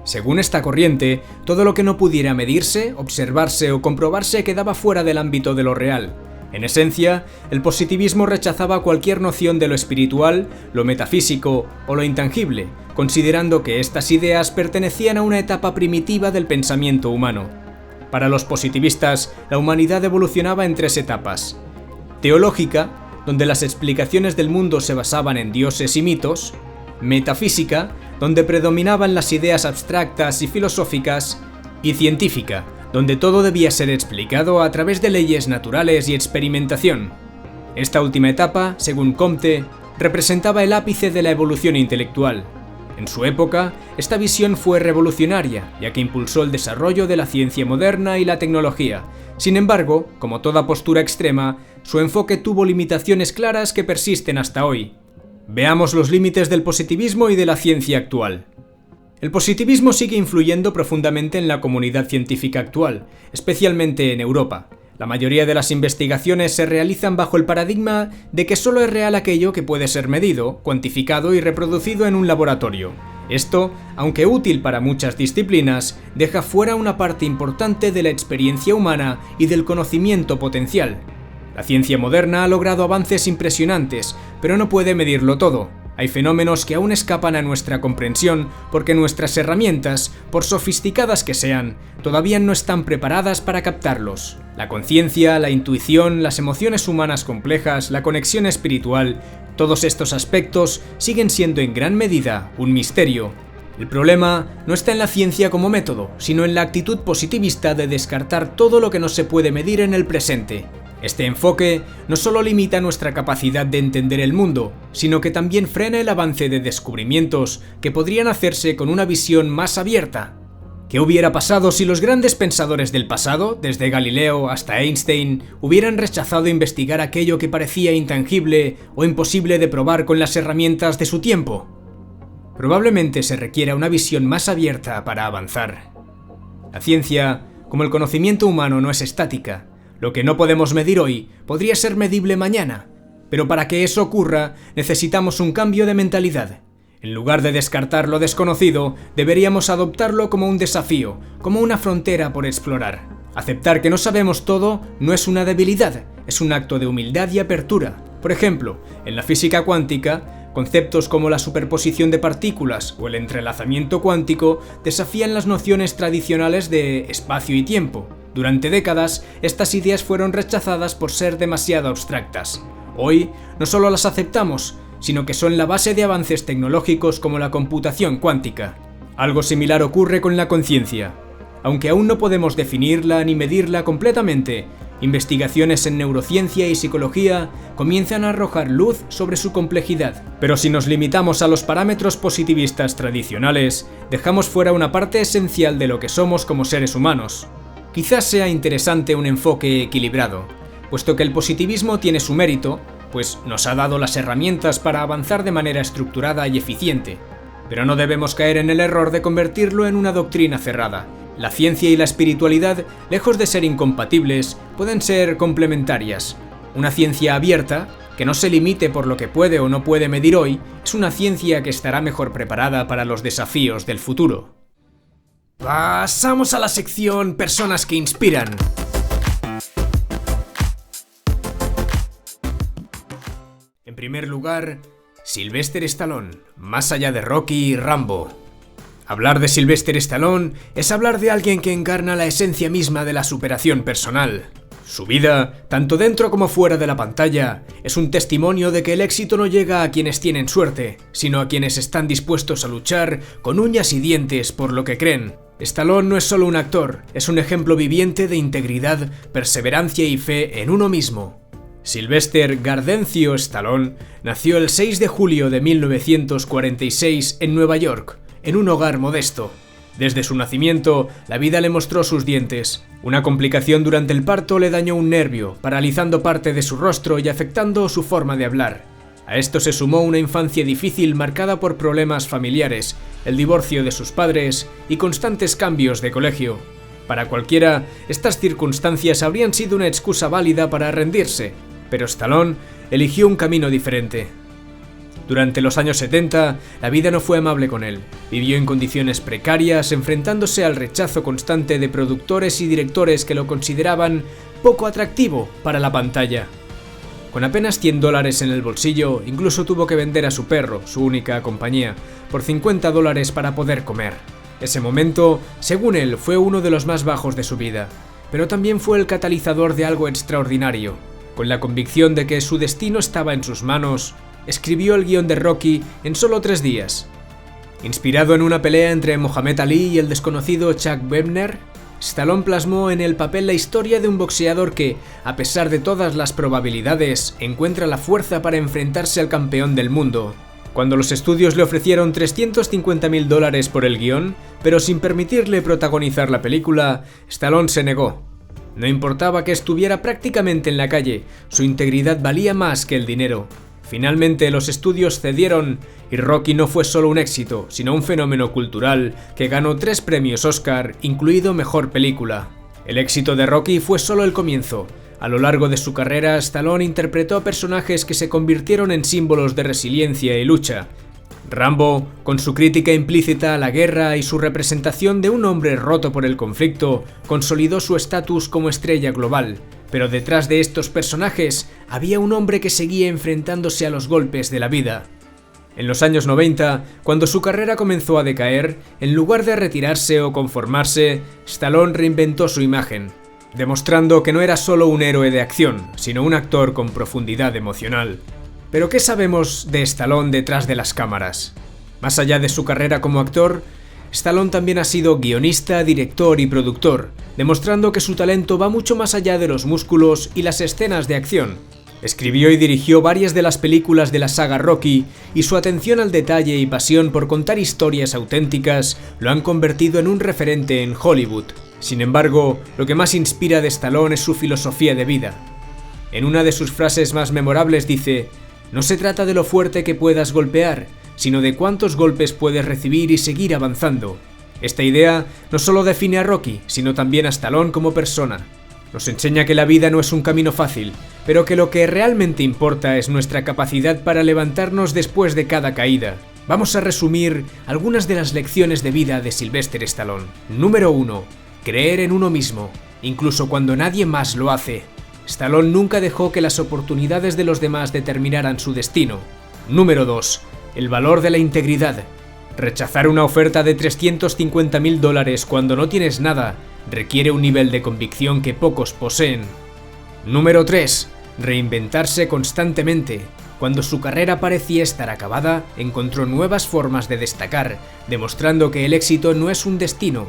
S1: Según esta corriente, todo lo que no pudiera medirse, observarse o comprobarse quedaba fuera del ámbito de lo real. En esencia, el positivismo rechazaba cualquier noción de lo espiritual, lo metafísico o lo intangible, considerando que estas ideas pertenecían a una etapa primitiva del pensamiento humano. Para los positivistas, la humanidad evolucionaba en tres etapas: teológica, donde las explicaciones del mundo se basaban en dioses y mitos; metafísica, donde predominaban las ideas abstractas y filosóficas; y científica, donde todo debía ser explicado a través de leyes naturales y experimentación. Esta última etapa, según Comte, representaba el ápice de la evolución intelectual. En su época, esta visión fue revolucionaria, ya que impulsó el desarrollo de la ciencia moderna y la tecnología. Sin embargo, como toda postura extrema, su enfoque tuvo limitaciones claras que persisten hasta hoy. Veamos los límites del positivismo y de la ciencia actual. El positivismo sigue influyendo profundamente en la comunidad científica actual, especialmente en Europa. La mayoría de las investigaciones se realizan bajo el paradigma de que solo es real aquello que puede ser medido, cuantificado y reproducido en un laboratorio. Esto, aunque útil para muchas disciplinas, deja fuera una parte importante de la experiencia humana y del conocimiento potencial. La ciencia moderna ha logrado avances impresionantes, pero no puede medirlo todo. Hay fenómenos que aún escapan a nuestra comprensión porque nuestras herramientas, por sofisticadas que sean, todavía no están preparadas para captarlos. La conciencia, la intuición, las emociones humanas complejas, la conexión espiritual, todos estos aspectos siguen siendo en gran medida un misterio. El problema no está en la ciencia como método, sino en la actitud positivista de descartar todo lo que no se puede medir en el presente. Este enfoque no solo limita nuestra capacidad de entender el mundo, sino que también frena el avance de descubrimientos que podrían hacerse con una visión más abierta. ¿Qué hubiera pasado si los grandes pensadores del pasado, desde Galileo hasta Einstein, hubieran rechazado investigar aquello que parecía intangible o imposible de probar con las herramientas de su tiempo? Probablemente se requiera una visión más abierta para avanzar. La ciencia, como el conocimiento humano, no es estática. Lo que no podemos medir hoy podría ser medible mañana, pero para que eso ocurra necesitamos un cambio de mentalidad. En lugar de descartar lo desconocido, deberíamos adoptarlo como un desafío, como una frontera por explorar. Aceptar que no sabemos todo no es una debilidad, es un acto de humildad y apertura. Por ejemplo, en la física cuántica, conceptos como la superposición de partículas o el entrelazamiento cuántico desafían las nociones tradicionales de espacio y tiempo. Durante décadas, estas ideas fueron rechazadas por ser demasiado abstractas. Hoy, no solo las aceptamos, sino que son la base de avances tecnológicos como la computación cuántica. Algo similar ocurre con la conciencia. Aunque aún no podemos definirla ni medirla completamente, investigaciones en neurociencia y psicología comienzan a arrojar luz sobre su complejidad. Pero si nos limitamos a los parámetros positivistas tradicionales, dejamos fuera una parte esencial de lo que somos como seres humanos. Quizás sea interesante un enfoque equilibrado, puesto que el positivismo tiene su mérito, pues nos ha dado las herramientas para avanzar de manera estructurada y eficiente. Pero no debemos caer en el error de convertirlo en una doctrina cerrada. La ciencia y la espiritualidad, lejos de ser incompatibles, pueden ser complementarias. Una ciencia abierta, que no se limite por lo que puede o no puede medir hoy, es una ciencia que estará mejor preparada para los desafíos del futuro. Pasamos a la sección Personas que inspiran. En primer lugar, Sylvester Stallone, más allá de Rocky y Rambo. Hablar de Sylvester Stallone es hablar de alguien que encarna la esencia misma de la superación personal. Su vida, tanto dentro como fuera de la pantalla, es un testimonio de que el éxito no llega a quienes tienen suerte, sino a quienes están dispuestos a luchar con uñas y dientes por lo que creen. Stallone no es solo un actor, es un ejemplo viviente de integridad, perseverancia y fe en uno mismo. Sylvester Gardencio Stallone nació el 6 de julio de 1946 en Nueva York, en un hogar modesto. Desde su nacimiento, la vida le mostró sus dientes. Una complicación durante el parto le dañó un nervio, paralizando parte de su rostro y afectando su forma de hablar. A esto se sumó una infancia difícil marcada por problemas familiares, el divorcio de sus padres y constantes cambios de colegio. Para cualquiera, estas circunstancias habrían sido una excusa válida para rendirse, pero Stallone eligió un camino diferente. Durante los años 70, la vida no fue amable con él. Vivió en condiciones precarias, enfrentándose al rechazo constante de productores y directores que lo consideraban poco atractivo para la pantalla. Con apenas $100 en el bolsillo, incluso tuvo que vender a su perro, su única compañía, por $50 para poder comer. Ese momento, según él, fue uno de los más bajos de su vida, pero también fue el catalizador de algo extraordinario. Con la convicción de que su destino estaba en sus manos, escribió el guión de Rocky en solo 3 días. Inspirado en una pelea entre Mohamed Ali y el desconocido Chuck Wepner, Stallone plasmó en el papel la historia de un boxeador que, a pesar de todas las probabilidades, encuentra la fuerza para enfrentarse al campeón del mundo. Cuando los estudios le ofrecieron $350.000 por el guión, pero sin permitirle protagonizar la película, Stallone se negó. No importaba que estuviera prácticamente en la calle, su integridad valía más que el dinero. Finalmente los estudios cedieron y Rocky no fue solo un éxito, sino un fenómeno cultural que ganó 3 premios Oscar, incluido Mejor Película. El éxito de Rocky fue solo el comienzo. A lo largo de su carrera, Stallone interpretó a personajes que se convirtieron en símbolos de resiliencia y lucha. Rambo, con su crítica implícita a la guerra y su representación de un hombre roto por el conflicto, consolidó su estatus como estrella global. Pero detrás de estos personajes había un hombre que seguía enfrentándose a los golpes de la vida. En los años 90, cuando su carrera comenzó a decaer, en lugar de retirarse o conformarse, Stallone reinventó su imagen, demostrando que no era solo un héroe de acción, sino un actor con profundidad emocional. ¿Pero qué sabemos de Stallone detrás de las cámaras? Más allá de su carrera como actor, Stallone también ha sido guionista, director y productor, demostrando que su talento va mucho más allá de los músculos y las escenas de acción. Escribió y dirigió varias de las películas de la saga Rocky, y su atención al detalle y pasión por contar historias auténticas lo han convertido en un referente en Hollywood. Sin embargo, lo que más inspira de Stallone es su filosofía de vida. En una de sus frases más memorables dice: "No se trata de lo fuerte que puedas golpear, sino de cuántos golpes puedes recibir y seguir avanzando". Esta idea no solo define a Rocky, sino también a Stallone como persona. Nos enseña que la vida no es un camino fácil, pero que lo que realmente importa es nuestra capacidad para levantarnos después de cada caída. Vamos a resumir algunas de las lecciones de vida de Sylvester Stallone. Número 1. Creer en uno mismo, incluso cuando nadie más lo hace. Stallone nunca dejó que las oportunidades de los demás determinaran su destino. Número 2. El valor de la integridad. Rechazar una oferta de $350.000 cuando no tienes nada requiere un nivel de convicción que pocos poseen. Número 3. Reinventarse constantemente. Cuando su carrera parecía estar acabada, encontró nuevas formas de destacar, demostrando que el éxito no es un destino,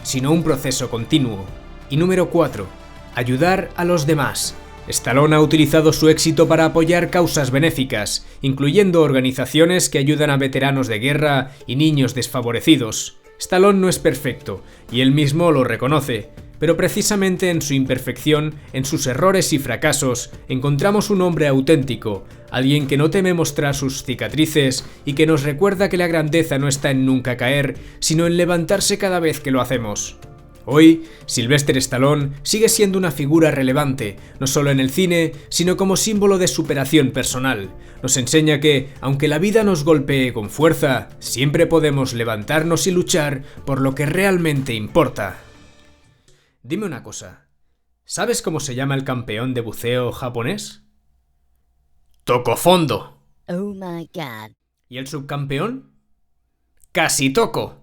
S1: sino un proceso continuo. Y número 4. Ayudar a los demás. Stallone ha utilizado su éxito para apoyar causas benéficas, incluyendo organizaciones que ayudan a veteranos de guerra y niños desfavorecidos. Stallone no es perfecto, y él mismo lo reconoce, pero precisamente en su imperfección, en sus errores y fracasos, encontramos un hombre auténtico, alguien que no teme mostrar sus cicatrices y que nos recuerda que la grandeza no está en nunca caer, sino en levantarse cada vez que lo hacemos. Hoy, Sylvester Stallone sigue siendo una figura relevante, no solo en el cine, sino como símbolo de superación personal. Nos enseña que, aunque la vida nos golpee con fuerza, siempre podemos levantarnos y luchar por lo que realmente importa. Dime una cosa, ¿sabes cómo se llama el campeón de buceo japonés? Tocó fondo.
S3: Oh my God.
S1: ¿Y el subcampeón? Casi Toco.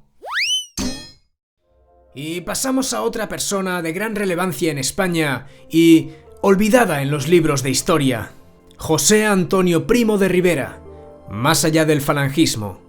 S1: Y pasamos a otra persona de gran relevancia en España y olvidada en los libros de historia. José Antonio Primo de Rivera, más allá del falangismo.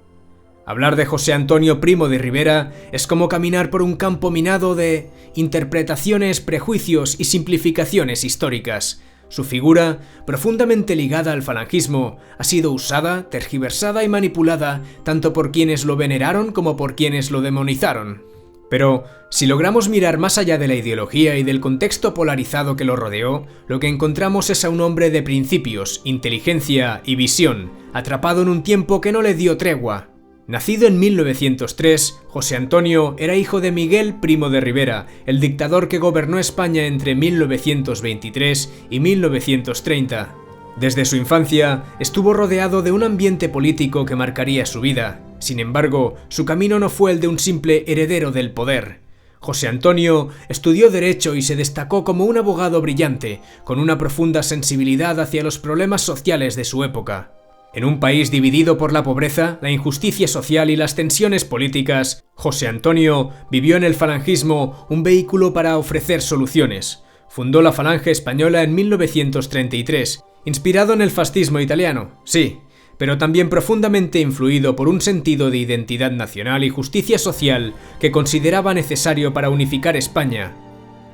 S1: Hablar de José Antonio Primo de Rivera es como caminar por un campo minado de interpretaciones, prejuicios y simplificaciones históricas. Su figura, profundamente ligada al falangismo, ha sido usada, tergiversada y manipulada tanto por quienes lo veneraron como por quienes lo demonizaron. Pero, si logramos mirar más allá de la ideología y del contexto polarizado que lo rodeó, lo que encontramos es a un hombre de principios, inteligencia y visión, atrapado en un tiempo que no le dio tregua. Nacido en 1903, José Antonio era hijo de Miguel Primo de Rivera, el dictador que gobernó España entre 1923 y 1930. Desde su infancia, estuvo rodeado de un ambiente político que marcaría su vida. Sin embargo, su camino no fue el de un simple heredero del poder. José Antonio estudió Derecho y se destacó como un abogado brillante, con una profunda sensibilidad hacia los problemas sociales de su época. En un país dividido por la pobreza, la injusticia social y las tensiones políticas, José Antonio vivió en el falangismo un vehículo para ofrecer soluciones. Fundó la Falange Española en 1933, inspirado en el fascismo italiano, sí, pero también profundamente influido por un sentido de identidad nacional y justicia social que consideraba necesario para unificar España.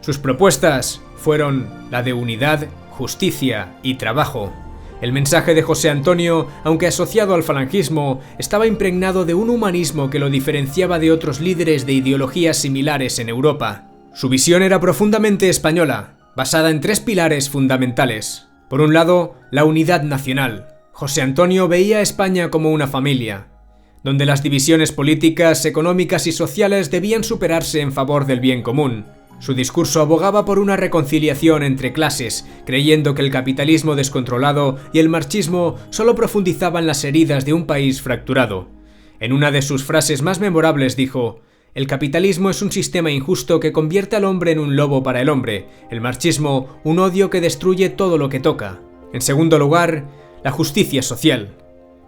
S1: Sus propuestas fueron la de unidad, justicia y trabajo. El mensaje de José Antonio, aunque asociado al falangismo, estaba impregnado de un humanismo que lo diferenciaba de otros líderes de ideologías similares en Europa. Su visión era profundamente española, basada en tres pilares fundamentales. Por un lado, la unidad nacional. José Antonio veía a España como una familia, donde las divisiones políticas, económicas y sociales debían superarse en favor del bien común. Su discurso abogaba por una reconciliación entre clases, creyendo que el capitalismo descontrolado y el marxismo solo profundizaban las heridas de un país fracturado. En una de sus frases más memorables dijo: «El capitalismo es un sistema injusto que convierte al hombre en un lobo para el hombre, el marxismo un odio que destruye todo lo que toca». En segundo lugar, la justicia social.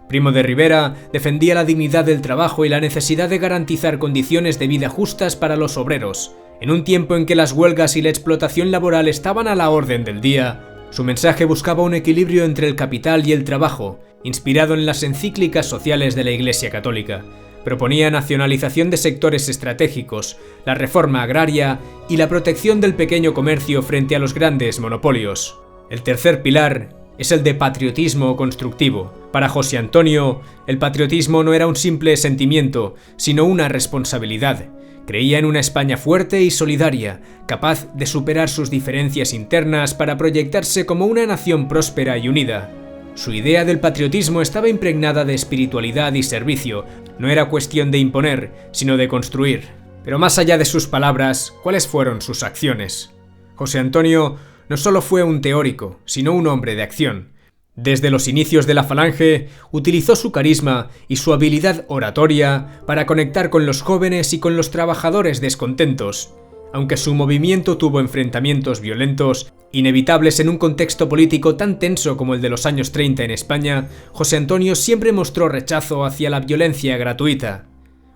S1: Primo de Rivera defendía la dignidad del trabajo y la necesidad de garantizar condiciones de vida justas para los obreros. En un tiempo en que las huelgas y la explotación laboral estaban a la orden del día, su mensaje buscaba un equilibrio entre el capital y el trabajo, inspirado en las encíclicas sociales de la Iglesia Católica. Proponía nacionalización de sectores estratégicos, la reforma agraria y la protección del pequeño comercio frente a los grandes monopolios. El tercer pilar es el de patriotismo constructivo. Para José Antonio, el patriotismo no era un simple sentimiento, sino una responsabilidad. Creía en una España fuerte y solidaria, capaz de superar sus diferencias internas para proyectarse como una nación próspera y unida. Su idea del patriotismo estaba impregnada de espiritualidad y servicio. No era cuestión de imponer, sino de construir. Pero más allá de sus palabras, ¿cuáles fueron sus acciones? José Antonio no solo fue un teórico, sino un hombre de acción. Desde los inicios de la Falange, utilizó su carisma y su habilidad oratoria para conectar con los jóvenes y con los trabajadores descontentos. Aunque su movimiento tuvo enfrentamientos violentos, inevitables en un contexto político tan tenso como el de los años 30 en España, José Antonio siempre mostró rechazo hacia la violencia gratuita.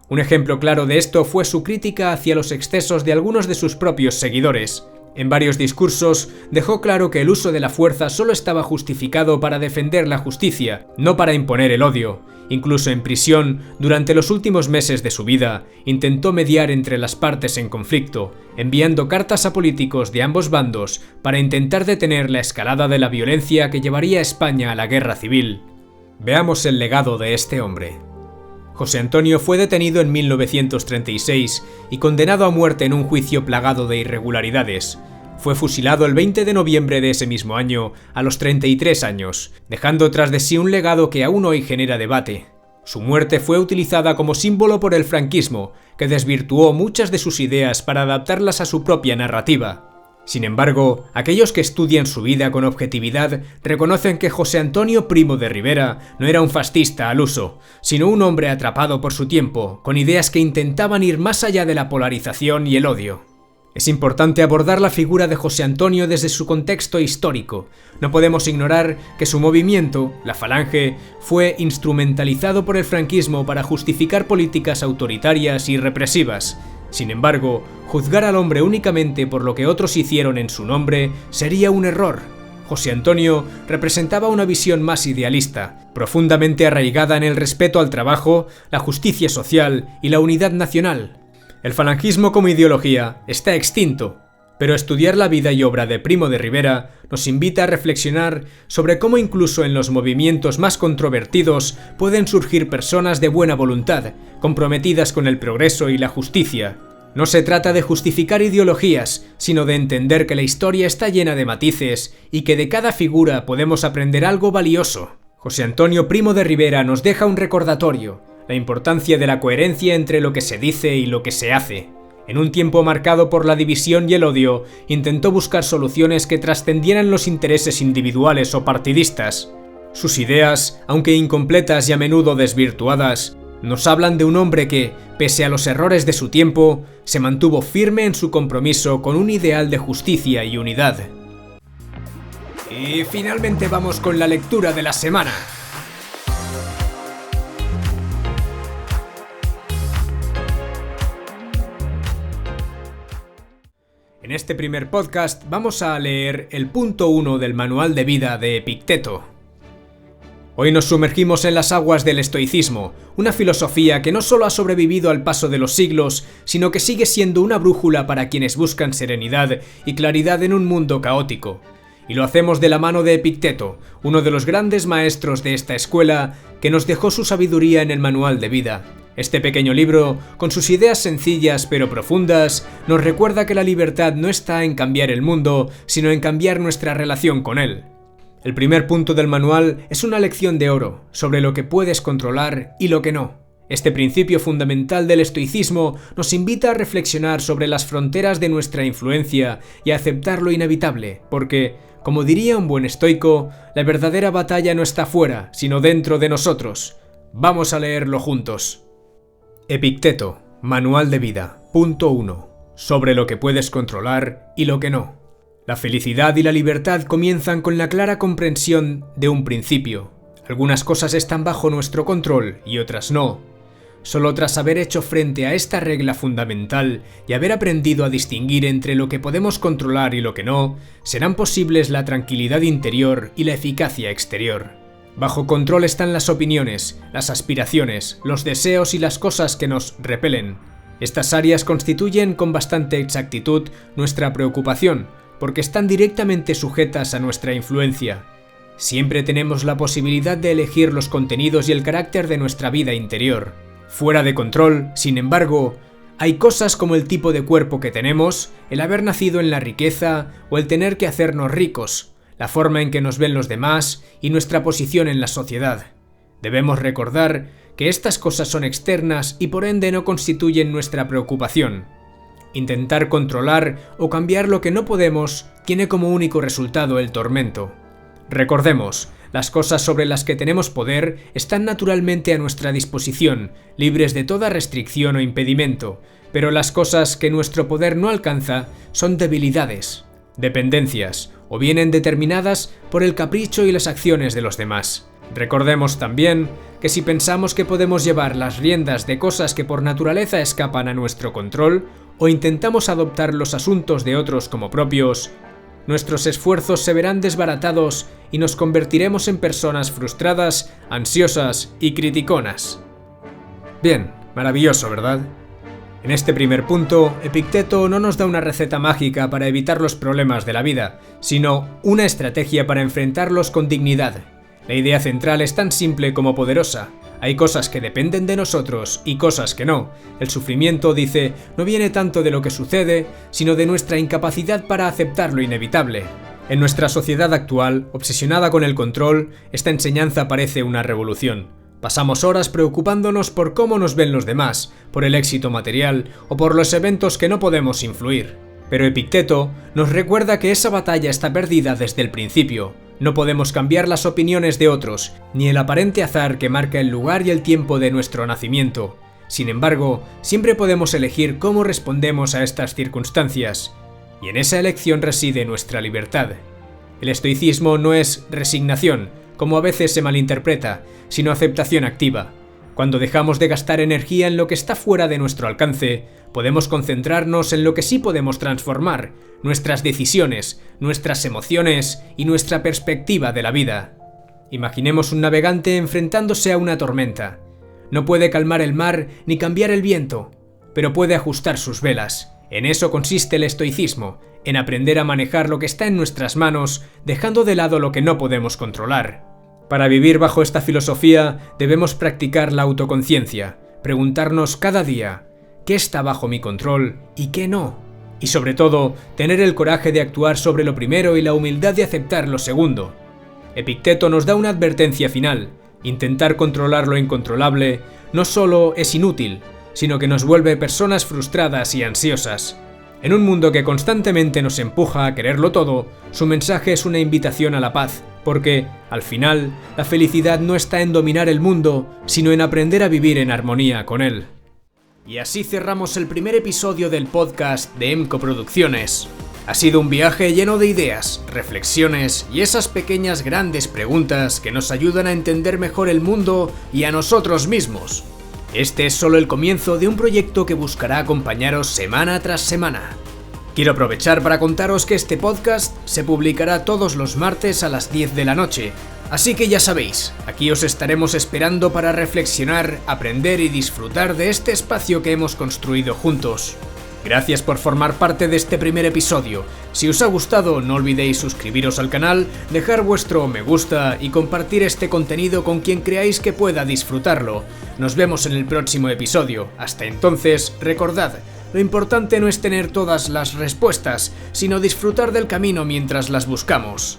S1: Un ejemplo claro de esto fue su crítica hacia los excesos de algunos de sus propios seguidores. En varios discursos dejó claro que el uso de la fuerza solo estaba justificado para defender la justicia, no para imponer el odio. Incluso en prisión, durante los últimos meses de su vida, intentó mediar entre las partes en conflicto, enviando cartas a políticos de ambos bandos para intentar detener la escalada de la violencia que llevaría a España a la guerra civil. Veamos el legado de este hombre. José Antonio fue detenido en 1936 y condenado a muerte en un juicio plagado de irregularidades. Fue fusilado el 20 de noviembre de ese mismo año, a los 33 años, dejando tras de sí un legado que aún hoy genera debate. Su muerte fue utilizada como símbolo por el franquismo, que desvirtuó muchas de sus ideas para adaptarlas a su propia narrativa. Sin embargo, aquellos que estudian su vida con objetividad reconocen que José Antonio Primo de Rivera no era un fascista al uso, sino un hombre atrapado por su tiempo, con ideas que intentaban ir más allá de la polarización y el odio. Es importante abordar la figura de José Antonio desde su contexto histórico. No podemos ignorar que su movimiento, la Falange, fue instrumentalizado por el franquismo para justificar políticas autoritarias y represivas. Sin embargo, juzgar al hombre únicamente por lo que otros hicieron en su nombre sería un error. José Antonio representaba una visión más idealista, profundamente arraigada en el respeto al trabajo, la justicia social y la unidad nacional. El falangismo como ideología está extinto, pero estudiar la vida y obra de Primo de Rivera nos invita a reflexionar sobre cómo incluso en los movimientos más controvertidos pueden surgir personas de buena voluntad, comprometidas con el progreso y la justicia. No se trata de justificar ideologías, sino de entender que la historia está llena de matices y que de cada figura podemos aprender algo valioso. José Antonio Primo de Rivera nos deja un recordatorio, la importancia de la coherencia entre lo que se dice y lo que se hace. En un tiempo marcado por la división y el odio, intentó buscar soluciones que trascendieran los intereses individuales o partidistas. Sus ideas, aunque incompletas y a menudo desvirtuadas, nos hablan de un hombre que, pese a los errores de su tiempo, se mantuvo firme en su compromiso con un ideal de justicia y unidad. Y finalmente vamos con la lectura de la semana. En este primer podcast vamos a leer el punto 1 del manual de vida de Epicteto. Hoy nos sumergimos en las aguas del estoicismo, una filosofía que no solo ha sobrevivido al paso de los siglos, sino que sigue siendo una brújula para quienes buscan serenidad y claridad en un mundo caótico. Y lo hacemos de la mano de Epicteto, uno de los grandes maestros de esta escuela, que nos dejó su sabiduría en el manual de vida. Este pequeño libro, con sus ideas sencillas pero profundas, nos recuerda que la libertad no está en cambiar el mundo, sino en cambiar nuestra relación con él. El primer punto del manual es una lección de oro sobre lo que puedes controlar y lo que no. Este principio fundamental del estoicismo nos invita a reflexionar sobre las fronteras de nuestra influencia y a aceptar lo inevitable, porque, como diría un buen estoico, la verdadera batalla no está fuera, sino dentro de nosotros. Vamos a leerlo juntos. Epicteto, Manual de Vida, punto 1. Sobre lo que puedes controlar y lo que no. La felicidad y la libertad comienzan con la clara comprensión de un principio. Algunas cosas están bajo nuestro control y otras no. Solo tras haber hecho frente a esta regla fundamental y haber aprendido a distinguir entre lo que podemos controlar y lo que no, serán posibles la tranquilidad interior y la eficacia exterior. Bajo control están las opiniones, las aspiraciones, los deseos y las cosas que nos repelen. Estas áreas constituyen con bastante exactitud nuestra preocupación, porque están directamente sujetas a nuestra influencia. Siempre tenemos la posibilidad de elegir los contenidos y el carácter de nuestra vida interior. Fuera de control, sin embargo, hay cosas como el tipo de cuerpo que tenemos, el haber nacido en la riqueza o el tener que hacernos ricos, la forma en que nos ven los demás y nuestra posición en la sociedad. Debemos recordar que estas cosas son externas y por ende no constituyen nuestra preocupación. Intentar controlar o cambiar lo que no podemos tiene como único resultado el tormento. Recordemos, las cosas sobre las que tenemos poder están naturalmente a nuestra disposición, libres de toda restricción o impedimento, pero las cosas que nuestro poder no alcanza son debilidades, dependencias, o vienen determinadas por el capricho y las acciones de los demás. Recordemos también que si pensamos que podemos llevar las riendas de cosas que por naturaleza escapan a nuestro control, o intentamos adoptar los asuntos de otros como propios, nuestros esfuerzos se verán desbaratados y nos convertiremos en personas frustradas, ansiosas y criticonas. Bien, maravilloso, ¿verdad? En este primer punto, Epicteto no nos da una receta mágica para evitar los problemas de la vida, sino una estrategia para enfrentarlos con dignidad. La idea central es tan simple como poderosa. Hay cosas que dependen de nosotros y cosas que no. El sufrimiento, dice, no viene tanto de lo que sucede, sino de nuestra incapacidad para aceptar lo inevitable. En nuestra sociedad actual, obsesionada con el control, esta enseñanza parece una revolución. Pasamos horas preocupándonos por cómo nos ven los demás, por el éxito material o por los eventos que no podemos influir. Pero Epicteto nos recuerda que esa batalla está perdida desde el principio. No podemos cambiar las opiniones de otros, ni el aparente azar que marca el lugar y el tiempo de nuestro nacimiento. Sin embargo, siempre podemos elegir cómo respondemos a estas circunstancias, y en esa elección reside nuestra libertad. El estoicismo no es resignación, como a veces se malinterpreta, sino aceptación activa. Cuando dejamos de gastar energía en lo que está fuera de nuestro alcance, podemos concentrarnos en lo que sí podemos transformar, nuestras decisiones, nuestras emociones y nuestra perspectiva de la vida. Imaginemos un navegante enfrentándose a una tormenta. No puede calmar el mar ni cambiar el viento, pero puede ajustar sus velas. En eso consiste el estoicismo, en aprender a manejar lo que está en nuestras manos, dejando de lado lo que no podemos controlar. Para vivir bajo esta filosofía debemos practicar la autoconciencia, preguntarnos cada día qué está bajo mi control y qué no. Y sobre todo, tener el coraje de actuar sobre lo primero y la humildad de aceptar lo segundo. Epicteto nos da una advertencia final: intentar controlar lo incontrolable no solo es inútil, sino que nos vuelve personas frustradas y ansiosas. En un mundo que constantemente nos empuja a quererlo todo, su mensaje es una invitación a la paz, porque, al final, la felicidad no está en dominar el mundo, sino en aprender a vivir en armonía con él. Y así cerramos el primer episodio del podcast de EMCO Producciones. Ha sido un viaje lleno de ideas, reflexiones y esas pequeñas grandes preguntas que nos ayudan a entender mejor el mundo y a nosotros mismos. Este es solo el comienzo de un proyecto que buscará acompañaros semana tras semana. Quiero aprovechar para contaros que este podcast se publicará todos los martes a las 10 de la noche, así que ya sabéis, aquí os estaremos esperando para reflexionar, aprender y disfrutar de este espacio que hemos construido juntos. Gracias por formar parte de este primer episodio. Si os ha gustado, no olvidéis suscribiros al canal, dejar vuestro me gusta y compartir este contenido con quien creáis que pueda disfrutarlo. Nos vemos en el próximo episodio. Hasta entonces, recordad, lo importante no es tener todas las respuestas, sino disfrutar del camino mientras las buscamos.